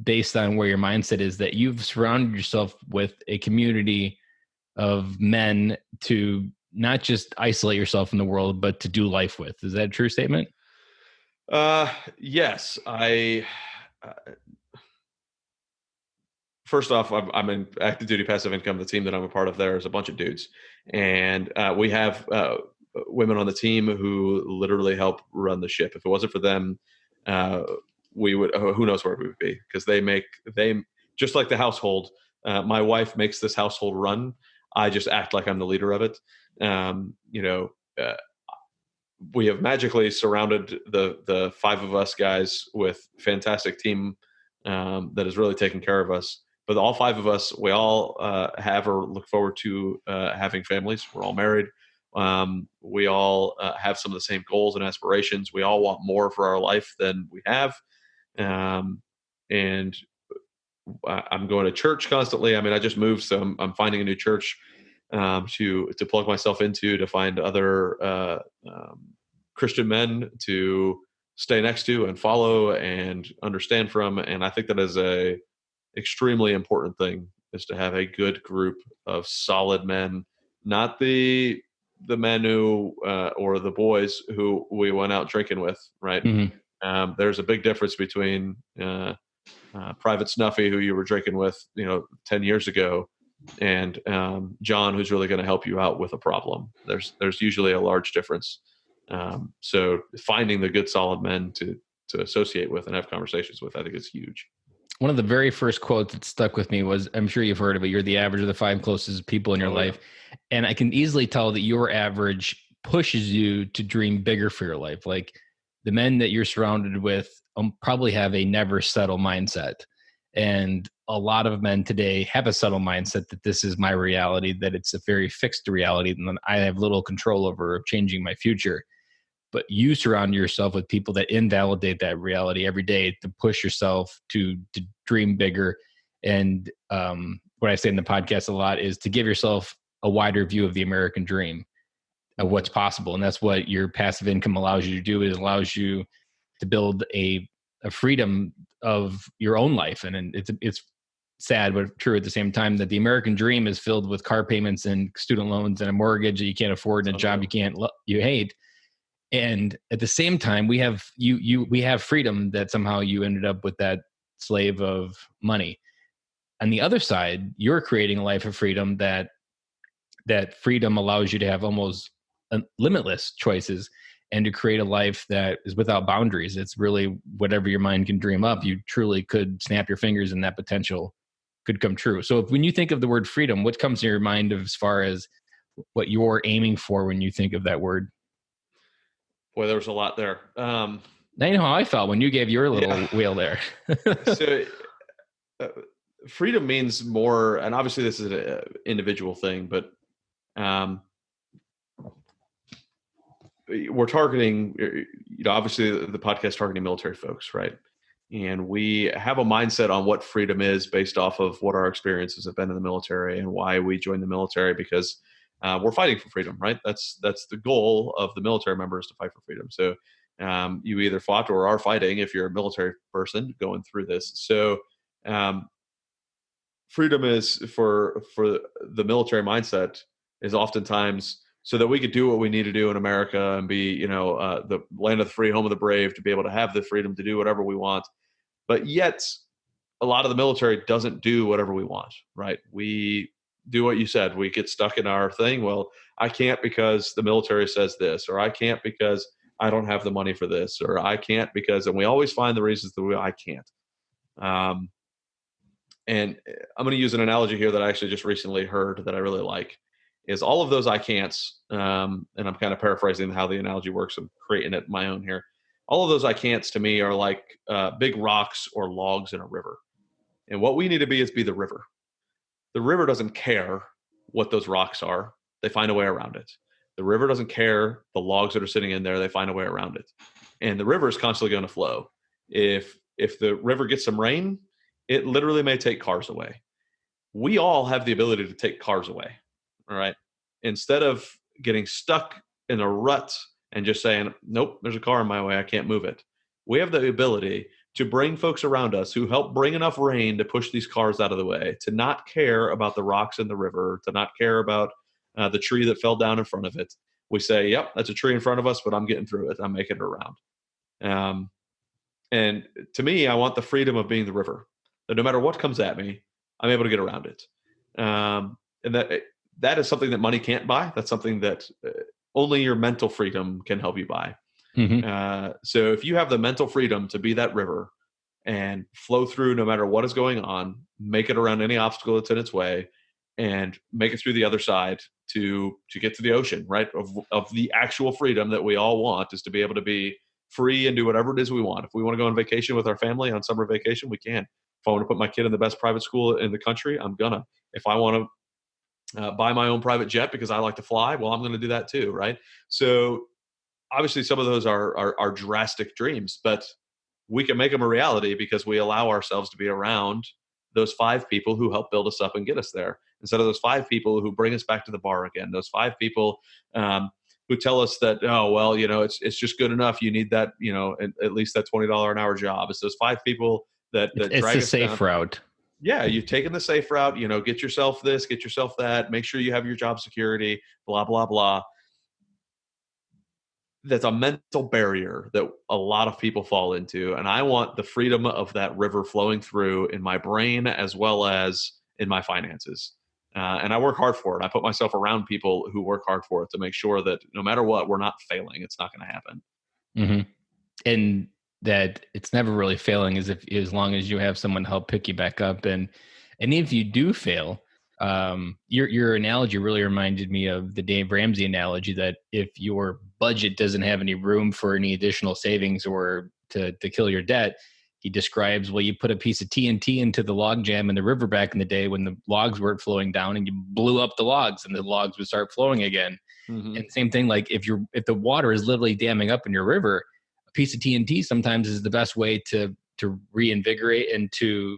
based on where your mindset is, that you've surrounded yourself with a community of men to not just isolate yourself in the world, but to do life with. Is that a true statement? Yes. First off, I'm in active duty passive income. The team that I'm a part of there is a bunch of dudes. And we have women on the team who literally help run the ship. If it wasn't for them, we would, who knows where we would be, because they just like the household. My wife makes this household run. I just act like I'm the leader of it. We have magically surrounded the 5 of us guys with fantastic team that is really taking care of us. But all 5 of us, we all have or look forward to having families. We're all married. We all have some of the same goals and aspirations. We all want more for our life than we have. And I'm going to church constantly. I mean, I just moved, so I'm finding a new church to plug myself into, to find other Christian men to stay next to and follow and understand from. And I think that is a extremely important thing, is to have a good group of solid men, not the men who or the boys who we went out drinking with, right? There's a big difference between Private Snuffy, who you were drinking with, 10 years ago, and John, who's really going to help you out with a problem. There's usually a large difference. So finding the good, solid men to associate with and have conversations with, I think is huge. One of the very first quotes that stuck with me was, I'm sure you've heard of it, you're the average of the 5 closest people in your life. Yeah. And I can easily tell that your average pushes you to dream bigger for your life. Like, the men that you're surrounded with probably have a never settle mindset. And a lot of men today have a subtle mindset that this is my reality, that it's a very fixed reality, and I have little control over changing my future. But you surround yourself with people that invalidate that reality every day to push yourself to dream bigger. And what I say in the podcast a lot is to give yourself a wider view of the American dream, of what's possible. And that's what your passive income allows you to do. It allows you to build a freedom of your own life. And it's sad, but true at the same time, that the American dream is filled with car payments and student loans and a mortgage that you can't afford and a job you hate. And at the same time, we have we have freedom that somehow you ended up with that slave of money. On the other side, you're creating a life of freedom that freedom allows you to have almost limitless choices and to create a life that is without boundaries. It's really whatever your mind can dream up. You truly could snap your fingers and that potential could come true. So when you think of the word freedom, what comes to your mind as far as what you're aiming for when you think of that word? Boy, there was a lot there. Now you know how I felt when you gave your little wheel there. So freedom means more, and obviously this is an individual thing, but we're targeting, obviously the podcast targeting military folks, right? And we have a mindset on what freedom is based off of what our experiences have been in the military and why we joined the military, because we're fighting for freedom, right? That's the goal of the military member, is to fight for freedom. So you either fought or are fighting if you're a military person going through this. So freedom is for the military mindset is oftentimes so that we could do what we need to do in America and be, the land of the free, home of the brave, to be able to have the freedom to do whatever we want. But yet a lot of the military doesn't do whatever we want, right? We do what you said. We get stuck in our thing. Well, I can't because the military says this, or I can't because I don't have the money for this, or I can't because, and we always find the reasons that I can't. And I'm going to use an analogy here that I actually just recently heard that I really like, is all of those I can'ts, and I'm kind of paraphrasing how the analogy works. I'm creating it my own here. All of those I can'ts to me are like big rocks or logs in a river. And what we need to be is be the river. The river doesn't care what those rocks are. They find a way around it. The river doesn't care the logs that are sitting in there. They find a way around it. And the river is constantly going to flow. If the river gets some rain, it literally may take cars away. We all have the ability to take cars away. All right. Instead of getting stuck in a rut and just saying, nope, there's a car in my way, I can't move it. We have the ability to bring folks around us who help bring enough rain to push these cars out of the way, to not care about the rocks in the river, to not care about the tree that fell down in front of it. We say, yep, that's a tree in front of us, but I'm getting through it. I'm making it around. And to me, I want the freedom of being the river, that no matter what comes at me, I'm able to get around it. And that is something that money can't buy. That's something that only your mental freedom can help you buy. Mm-hmm. So if you have the mental freedom to be that river and flow through no matter what is going on, make it around any obstacle that's in its way, and make it through the other side to get to the ocean, right? Of the actual freedom that we all want, is to be able to be free and do whatever it is we want. If we want to go on vacation with our family on summer vacation, we can. If I want to put my kid in the best private school in the country, I'm gonna. If I want to buy my own private jet because I like to fly, well, I'm going to do that too, right? So obviously some of those are drastic dreams, but we can make them a reality because we allow ourselves to be around those 5 people who helped build us up and get us there, instead of those 5 people who bring us back to the bar again, those 5 people who tell us that, oh, well, it's just good enough. You need that, at least that $20 an hour job. It's those 5 people that It's drag the us safe down. route. Yeah, you've taken the safe route, get yourself this, get yourself that, make sure you have your job security, blah, blah, blah. That's a mental barrier that a lot of people fall into. And I want the freedom of that river flowing through in my brain as well as in my finances. And I work hard for it. I put myself around people who work hard for it to make sure that no matter what, we're not failing. It's not going to happen. Mm-hmm. And that it's never really failing as long as you have someone to help pick you back up. And if you do fail, your analogy really reminded me of the Dave Ramsey analogy, that if your budget doesn't have any room for any additional savings or to kill your debt, he describes, well, you put a piece of TNT into the log jam in the river back in the day when the logs weren't flowing down, and you blew up the logs and the logs would start flowing again. Mm-hmm. And same thing, like if the water is literally damming up in your river, a piece of TNT sometimes is the best way to reinvigorate and to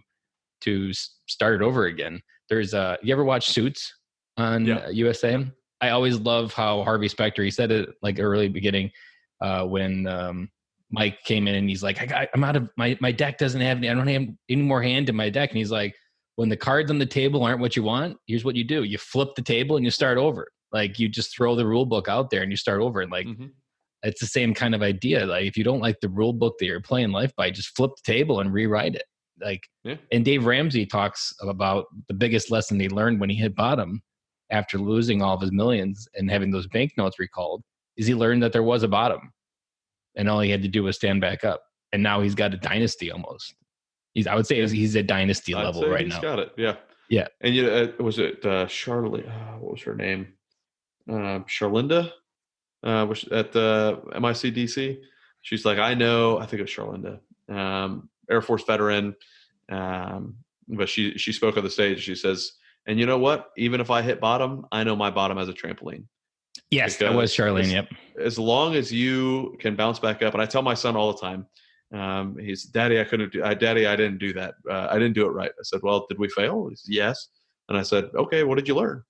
start it over again. There's you ever watch Suits on USA? Yeah. I always love how Harvey Specter, he said it like early beginning when Mike came in and he's like, I'm out of my deck doesn't have any, I don't have any more hand in my deck. And he's like, when the cards on the table aren't what you want, here's what you do. You flip the table and you start over. Like you just throw the rule book out there and you start over. And like, it's the same kind of idea. Like if you don't like the rule book that you're playing life by, just flip the table and rewrite it. Like, and Dave Ramsey talks about the biggest lesson he learned when he hit bottom after losing all of his millions and having those banknotes recalled is he learned that there was a bottom and all he had to do was stand back up. And now he's got a dynasty almost. I would say he's at dynasty level right now. He's got it. Yeah. Yeah. And was it Charlotte? What was her name? Charlinda was at the MICDC. She's like, I think it was Charlinda, Air Force veteran. But she spoke on the stage. She says, and you know what? Even if I hit bottom, I know my bottom as a trampoline. Yes, that was Charlene. Yep. As long as you can bounce back up. And I tell my son all the time, he's, Daddy, I didn't do that. I didn't do it right. I said, well, did we fail? He said, yes. And I said, okay, what did you learn?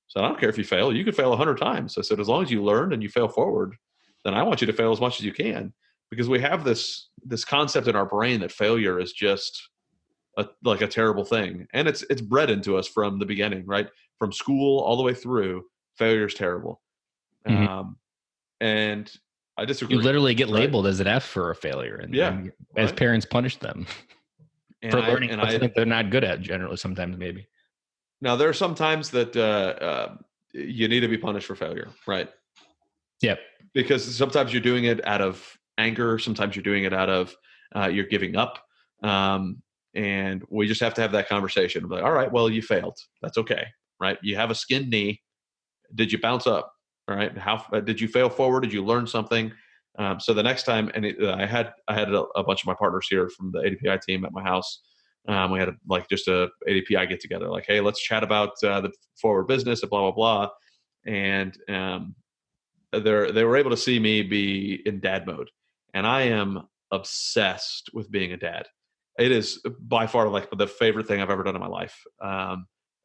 So I don't care if you fail. You could fail 100 times. I said, as long as you learn and you fail forward, then I want you to fail as much as you can, because we have this concept in our brain that failure is just like a terrible thing. And it's bred into us from the beginning, right? From school all the way through, failure is terrible. And I disagree. You literally get labeled as an F for a failure. And as parents punish them for learning something they're not good at generally, sometimes maybe. Now, there are some times that you need to be punished for failure, right? Yep. Because sometimes you're doing it out of anger. Sometimes you're doing it out of you're giving up. And we just have to have that conversation. Like, all right, well, you failed. That's okay, right? You have a skinned knee. Did you bounce up? All right. How did you fail forward? Did you learn something? So the next time, and I had a bunch of my partners here from the ADPI team at my house. We had just a ADPI get together. Like, hey, let's chat about the forward business and blah blah blah. And they were able to see me be in dad mode, and I am obsessed with being a dad. It is by far like the favorite thing I've ever done in my life.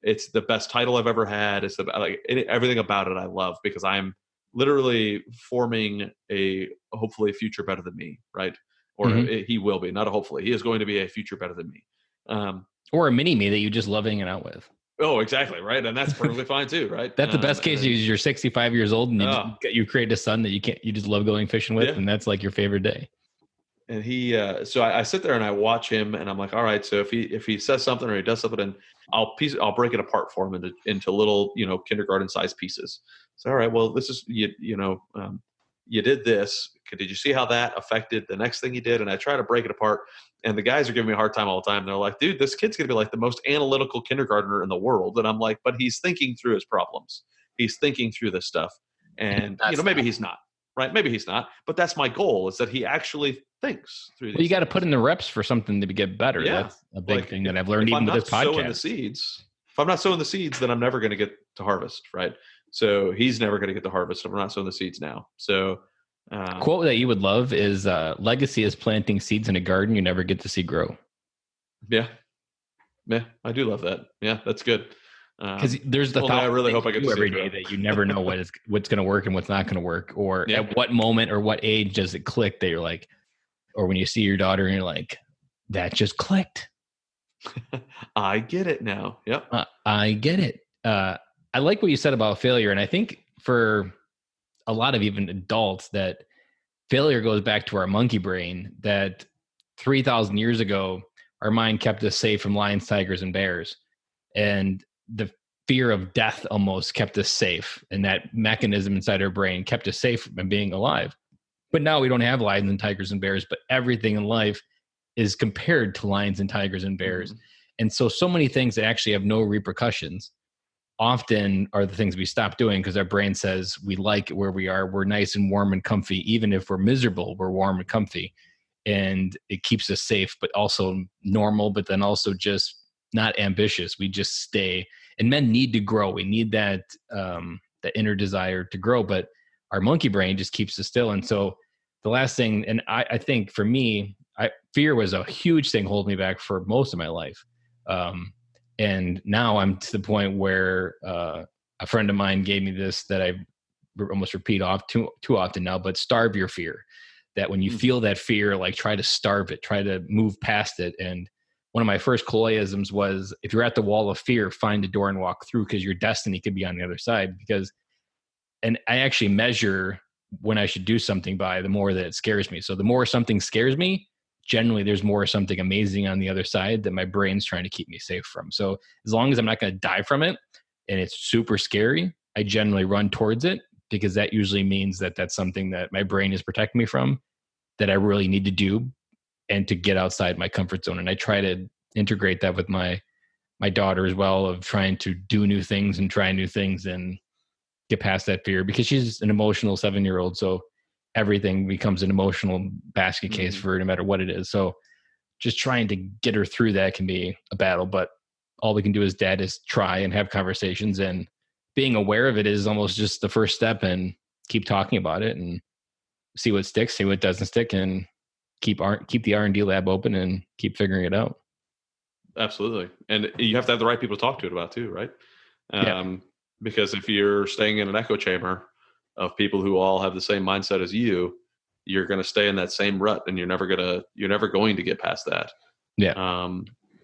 It's the best title I've ever had. It's everything about it I love, because I'm literally forming hopefully a future better than me, right? Or he will be, not a hopefully. He is going to be a future better than me. Or a mini me that you just love hanging out with. Oh, exactly, right? And that's perfectly fine too, right? That's the best case. You're 65 years old and you create a son that you just love going fishing with, and that's like your favorite day. And he, so I sit there and I watch him, and I'm like, all right. So if he says something or he does something, and I'll break it apart for him into little, kindergarten sized pieces. So all right, well, this is you did this. Did you see how that affected the next thing you did? And I try to break it apart, and the guys are giving me a hard time all the time. They're like, dude, this kid's gonna be like the most analytical kindergartner in the world. And I'm like, but he's thinking through his problems. He's thinking through this stuff, and maybe he's not. Right? Maybe he's not, but that's my goal, is that he actually thinks through these. Well, you got to put in the reps for something to get better. Yeah. That's a big thing that I've learned even with this podcast. If I'm not sowing the seeds, then I'm never going to get to harvest. Right. So he's never going to get to harvest if we're not sowing the seeds now. So quote that you would love is legacy is planting seeds in a garden you never get to see grow. Yeah. Yeah, I do love that. Yeah, that's good. Because there's the Only I thousand really things hope I you get do to see every it day grow. that you never know what's going to work and what's not going to work, or Yeah. at what moment or what age does it click that you're like, or when you see your daughter and you're like, that just clicked. I get it now. Yep. I get it. I like what you said about failure, and I think for a lot of even adults that failure goes back to our monkey brain. That 3,000 years ago, our mind kept us safe from lions, tigers, and bears, and the fear of death almost kept us safe, and that mechanism inside our brain kept us safe from being alive. But now we don't have lions and tigers and bears, but everything in life is compared to lions and tigers and bears. Mm-hmm. And so many things that actually have no repercussions often are the things we stop doing because our brain says we like it where we are. We're nice and warm and comfy. Even if we're miserable, we're warm and comfy. And it keeps us safe, but also normal, but then also just not ambitious. We just stay. And men need to grow. We need that that inner desire to grow, but our monkey brain just keeps us still. And so the last thing, and I think for me, fear was a huge thing holding me back for most of my life. And now I'm to the point where a friend of mine gave me this that I almost repeat off too often now, but starve your fear. That when you feel that fear, like try to starve it, try to move past it. And one of my first Koloisms was, if you're at the wall of fear, find a door and walk through, because your destiny could be on the other side. And I actually measure when I should do something by the more that it scares me. So the more something scares me, generally there's more something amazing on the other side that my brain's trying to keep me safe from. So as long as I'm not going to die from it and it's super scary, I generally run towards it, because that usually means that that's something that my brain is protecting me from, that I really need to do, and to get outside my comfort zone. And I try to integrate that with my daughter as well, of trying to do new things and try new things and get past that fear, because she's an emotional 7-year-old. So everything becomes an emotional basket case for her, no matter what it is. So just trying to get her through that can be a battle, but all we can do as dad is try and have conversations, and being aware of it is almost just the first step, and keep talking about it and see what sticks, see what doesn't stick, and keep the R&D lab open and keep figuring it out. Absolutely. And you have to have the right people to talk to it about too, right? Yeah. Because if you're staying in an echo chamber of people who all have the same mindset as you, you're going to stay in that same rut, and you're never going to get past that. Yeah.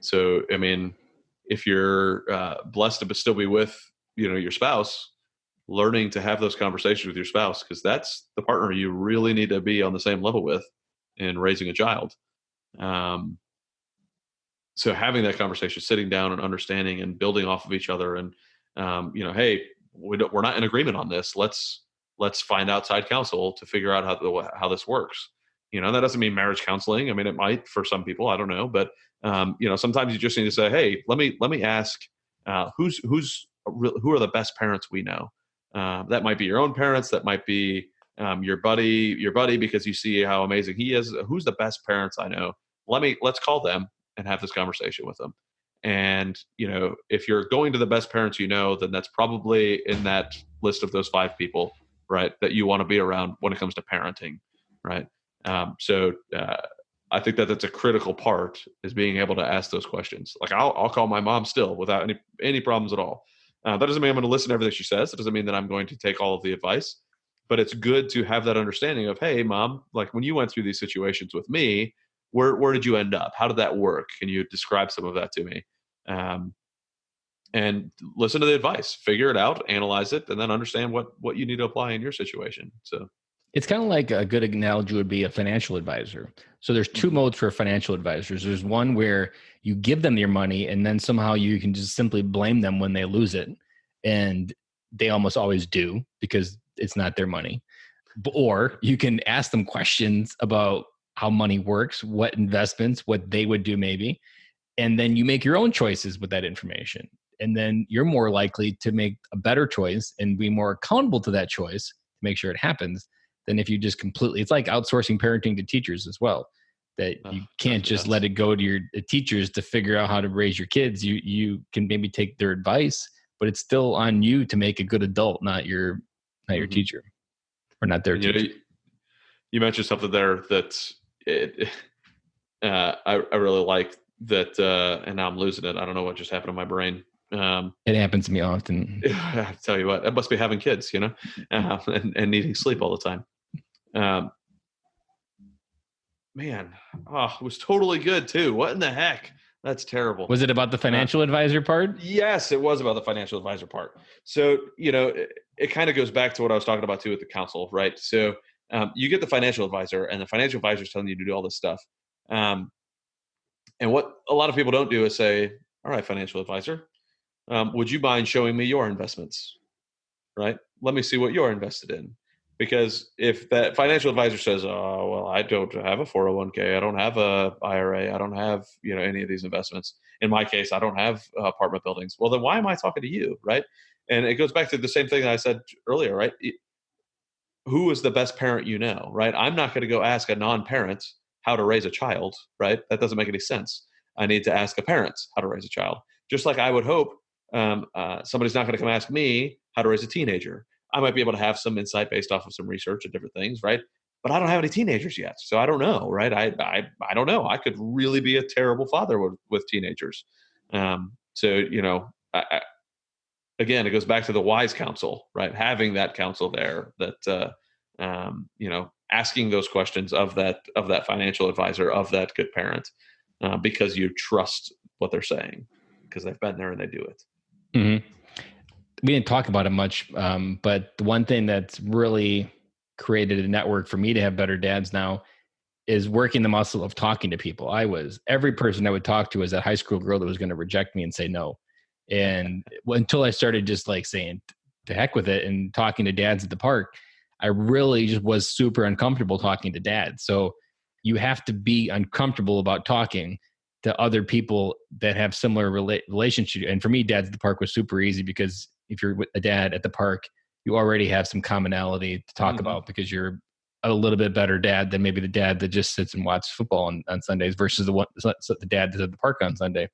So, I mean, if you're blessed to still be with, your spouse, learning to have those conversations with your spouse, because that's the partner you really need to be on the same level with in raising a child. So having that conversation, sitting down and understanding and building off of each other, and hey, we're not in agreement on this. Let's find outside counsel to figure out how this works. That doesn't mean marriage counseling. I mean, it might for some people. I don't know, but sometimes you just need to say, hey, let me ask, who are the best parents we know. That might be your own parents. That might be your buddy, because you see how amazing he is. Who's the best parents I know? Let's call them and have this conversation with them. And, if you're going to the best parents then that's probably in that list of those 5 people, right, that you want to be around when it comes to parenting, right? So I think that that's a critical part, is being able to ask those questions. Like I'll call my mom still without any problems at all. That doesn't mean I'm going to listen to everything she says. It doesn't mean that I'm going to take all of the advice, but it's good to have that understanding of, hey, mom, like when you went through these situations with me, where did you end up? How did that work? Can you describe some of that to me? And listen to the advice, figure it out, analyze it, and then understand what you need to apply in your situation. So it's kind of like, a good analogy would be a financial advisor. So there's 2 modes for financial advisors. There's one where you give them your money, and then somehow you can just simply blame them when they lose it. And they almost always do, because it's not their money. Or you can ask them questions about how money works, what investments, what they would do maybe. And then you make your own choices with that information. And then you're more likely to make a better choice and be more accountable to that choice to make sure it happens, than if you just completely, it's like outsourcing parenting to teachers as well, that you can't just let it go to your teachers to figure out how to raise your kids. You can maybe take their advice, but it's still on you to make a good adult, not your teacher, or not their teacher. You mentioned something there that I really like, that, and now I'm losing it. I don't know what just happened in my brain. It happens to me often. I tell you what, it must be having kids, and needing sleep all the time. Man, it was totally good too. What in the heck? That's terrible. Was it about the financial advisor part? Yes, it was about the financial advisor part. So, it kind of goes back to what I was talking about too with the council, right? So, you get the financial advisor, and the financial advisor is telling you to do all this stuff. And what a lot of people don't do is say, all right, financial advisor, would you mind showing me your investments? Right? Let me see what you're invested in. Because if that financial advisor says, oh, well, I don't have a 401k, I don't have a IRA, I don't have, any of these investments. In my case, I don't have apartment buildings. Well, then why am I talking to you? Right? And it goes back to the same thing that I said earlier, right? Who is the best parent you know, right? I'm not going to go ask a non-parent how to raise a child, right? That doesn't make any sense. I need to ask a parent how to raise a child. Just like I would hope somebody's not going to come ask me how to raise a teenager. I might be able to have some insight based off of some research and different things, right? But I don't have any teenagers yet, so I don't know, right? I don't know. I could really be a terrible father with teenagers. Again, it goes back to the wise counsel, right? Having that counsel there, that asking those questions of that financial advisor, of that good parent, because you trust what they're saying, because they've been there and they do it. Mm-hmm. We didn't talk about it much, but the one thing that's really created a network for me to have better dads now is working the muscle of talking to people. Every person I would talk to was that high school girl that was going to reject me and say no. And until I started just like saying to heck with it and talking to dads at the park, I really just was super uncomfortable talking to dads. So you have to be uncomfortable about talking to other people that have similar relationship. And for me, dads at the park was super easy, because if you're with a dad at the park, you already have some commonality to talk about, because you're a little bit better dad than maybe the dad that just sits and watches football on Sundays versus the dad that's at the park on Sunday.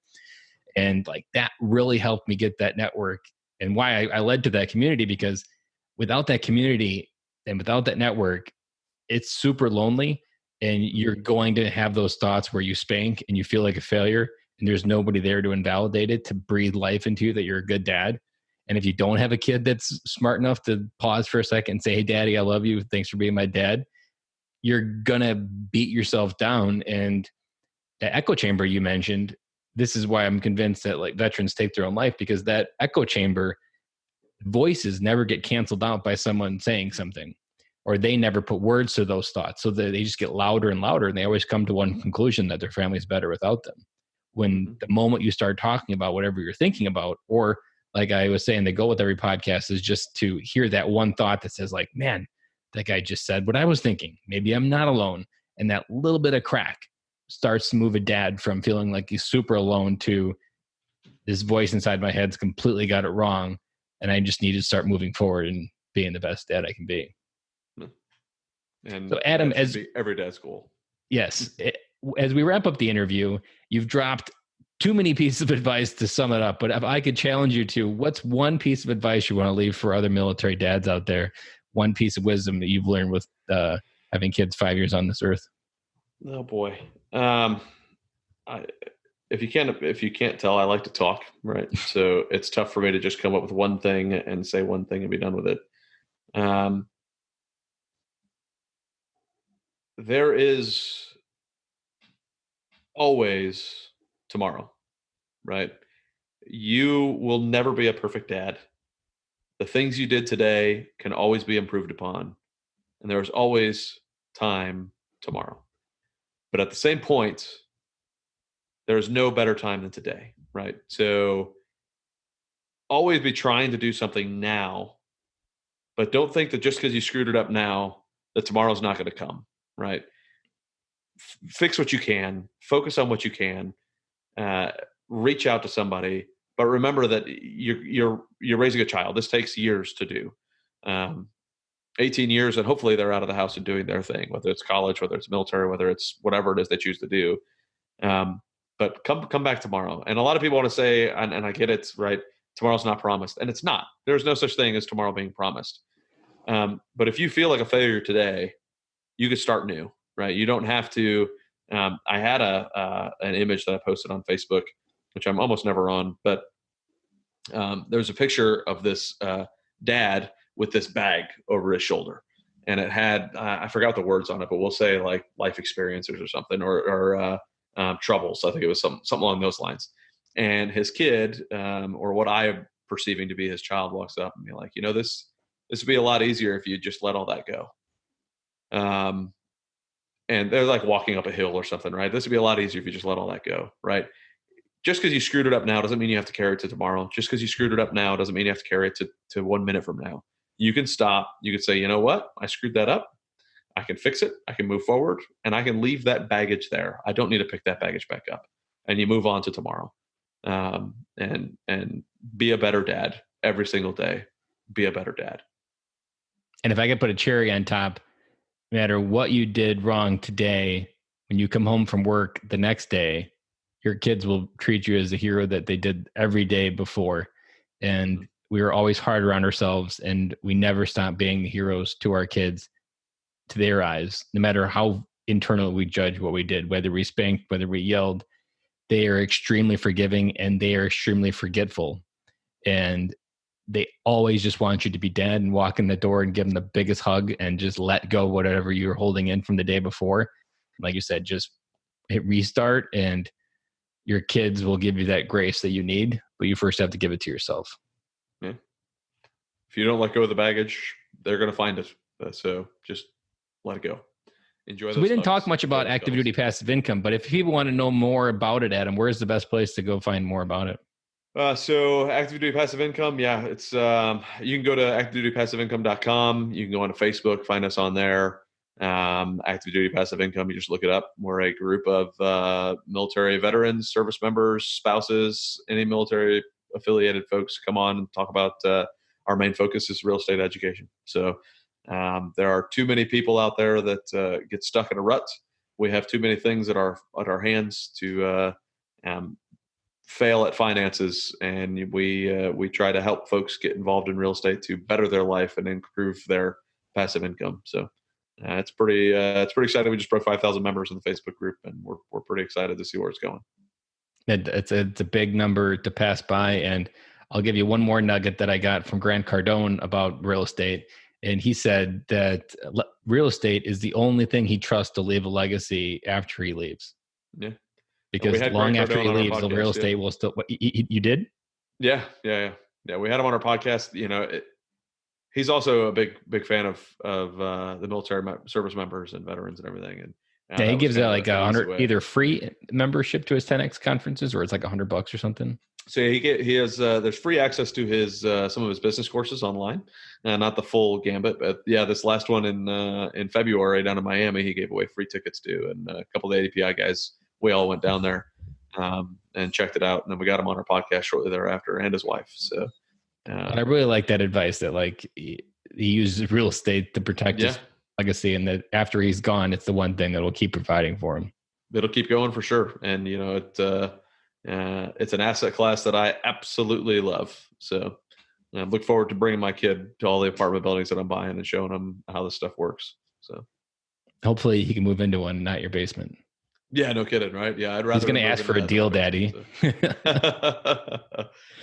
And like that really helped me get that network, and why I led to that community, because without that community and without that network, it's super lonely, and you're going to have those thoughts where you spank and you feel like a failure, and there's nobody there to invalidate it, to breathe life into you that you're a good dad. And if you don't have a kid that's smart enough to pause for a second and say, hey, daddy, I love you, thanks for being my dad, you're going to beat yourself down. And the echo chamber you mentioned, this is why I'm convinced that like veterans take their own life, because that echo chamber, voices never get canceled out by someone saying something, or they never put words to those thoughts. So they just get louder and louder, and they always come to one conclusion, that their family's better without them. When the moment you start talking about whatever you're thinking about, or like I was saying, the goal with every podcast is just to hear that one thought that says like, man, that guy just said what I was thinking. Maybe I'm not alone. And that little bit of crack starts to move a dad from feeling like he's super alone to this voice inside my head's completely got it wrong, and I just need to start moving forward and being the best dad I can be. And so Adam, as every dad's goal. Yes. As we wrap up the interview, you've dropped too many pieces of advice to sum it up, but if I could challenge you to, what's one piece of advice you want to leave for other military dads out there? One piece of wisdom that you've learned with having kids 5 years on this earth? Oh boy. If you can't tell, I like to talk, right? So it's tough for me to just come up with one thing and say one thing and be done with it. There is always tomorrow, right? You will never be a perfect dad. The things you did today can always be improved upon, and there's always time tomorrow. But at the same point, there's no better time than today, right? So always be trying to do something now, but don't think that just because you screwed it up now, that tomorrow's not going to come, right? Fix what you can, focus on what you can, reach out to somebody, but remember that you're raising a child. This takes years to do. 18 years, and hopefully they're out of the house and doing their thing, whether it's college, whether it's military, whether it's whatever it is they choose to do. But come back tomorrow. And a lot of people want to say, and I get it, right? Tomorrow's not promised, and it's not. There's no such thing as tomorrow being promised. But if you feel like a failure today, you could start new, right? You don't have to I had an image that I posted on Facebook, which I'm almost never on, but there's a picture of this dad with this bag over his shoulder, and it had I forgot the words on it, but we'll say like life experiences or something, or troubles. I think it was something along those lines. And his kid, or what I am perceiving to be his child, walks up and be like, this would be a lot easier if you just let all that go. And they're like walking up a hill or something, right? This would be a lot easier if you just let all that go, right? Just because you screwed it up now doesn't mean you have to carry it to tomorrow. Just because you screwed it up now doesn't mean you have to carry it to 1 minute from now. You can stop. You can say, you know what? I screwed that up. I can fix it. I can move forward, and I can leave that baggage there. I don't need to pick that baggage back up. And you move on to tomorrow, and be a better dad every single day. Be a better dad. And if I could put a cherry on top, no matter what you did wrong today, when you come home from work the next day, your kids will treat you as a hero that they did every day before. And we were always harder on ourselves, and we never stopped being the heroes to our kids, to their eyes, no matter how internally we judge what we did, whether we spanked, whether we yelled. They are extremely forgiving, and they are extremely forgetful. And they always just want you to be dead and walk in the door and give them the biggest hug and just let go whatever you're holding in from the day before. Like you said, just hit restart, and your kids will give you that grace that you need, but you first have to give it to yourself. Yeah. If you don't let go of the baggage, they're going to find it. So just let it go. Enjoy. So we didn't talk much about active duty passive income, but if people want to know more about it, Adam, where's the best place to go find more about it? So active duty passive income. Yeah, it's, you can go to activedutypassiveincome.com. You can go on to Facebook, find us on there. Active duty passive income. You just look it up. We're a group of, military veterans, service members, spouses, any military affiliated folks come on and talk about, our main focus is real estate education. So, there are too many people out there that, get stuck in a rut. We have too many things at our hands to, fail at finances, and we try to help folks get involved in real estate to better their life and improve their passive income. So it's pretty exciting. We just broke 5,000 members in the Facebook group, and we're pretty excited to see where it's going. It's a big number to pass by, and I'll give you one more nugget that I got from Grant Cardone about real estate. And he said that real estate is the only thing he trusts to leave a legacy after he leaves. Yeah. Because long after he leaves, the real estate will still. You did? Yeah. We had him on our podcast. He's also a big fan of the military service members and veterans and everything. And he gives out like either free membership to his 10X conferences, or it's like $100 or something. So he has there's free access to his some of his business courses online, not the full gambit, but yeah, this last one in February down in Miami, he gave away free tickets to, and a couple of the ADPI guys. We all went down there and checked it out, and then we got him on our podcast shortly thereafter, and his wife. So I really like that advice that like he uses real estate to protect his legacy, and that after he's gone, it's the one thing that will keep providing for him. It'll keep going for sure, and it's an asset class that I absolutely love. So I look forward to bringing my kid to all the apartment buildings that I'm buying and showing him how this stuff works. So hopefully he can move into one, not your basement. Yeah, no kidding, right? Yeah, I'd rather. He's going to ask for a deal, Daddy.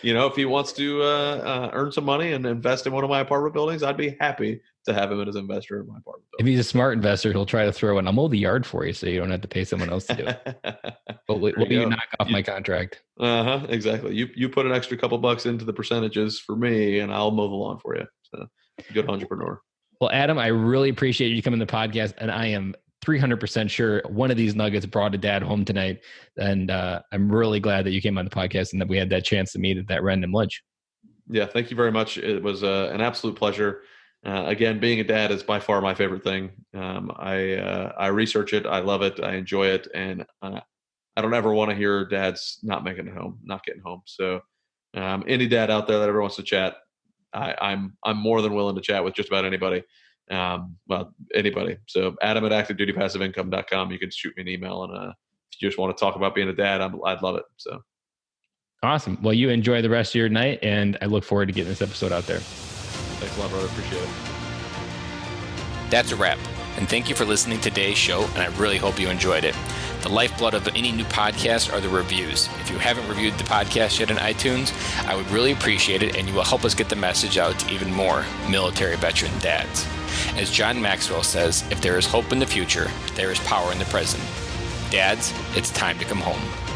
If he wants to earn some money and invest in one of my apartment buildings, I'd be happy to have him as an investor in my apartment building. If he's a smart investor, he'll try to throw in, I'll mow the yard for you so you don't have to pay someone else to do it. But will you knock off my contract? Exactly. You put an extra couple bucks into the percentages for me, and I'll mow the lawn for you. So, good entrepreneur. Well, Adam, I really appreciate you coming to the podcast, and I am 300% sure one of these nuggets brought a dad home tonight. And I'm really glad that you came on the podcast and that we had that chance to meet at that random lunch. Yeah, thank you very much. It was an absolute pleasure. Again, being a dad is by far my favorite thing. I research it. I love it. I enjoy it. And I don't ever want to hear dads not making it home, not getting home. So any dad out there that ever wants to chat, I'm more than willing to chat with just about anybody. Anybody. So Adam at activedutypassiveincome.com. You can shoot me an email, and if you just want to talk about being a dad, I'd love it. So awesome. Well, you enjoy the rest of your night, and I look forward to getting this episode out there. Thanks a lot, brother. Appreciate it. That's a wrap. And thank you for listening to today's show, and I really hope you enjoyed it. The lifeblood of any new podcast are the reviews. If you haven't reviewed the podcast yet on iTunes, I would really appreciate it, and you will help us get the message out to even more military veteran dads. As John Maxwell says, if there is hope in the future, there is power in the present. Dads, it's time to come home.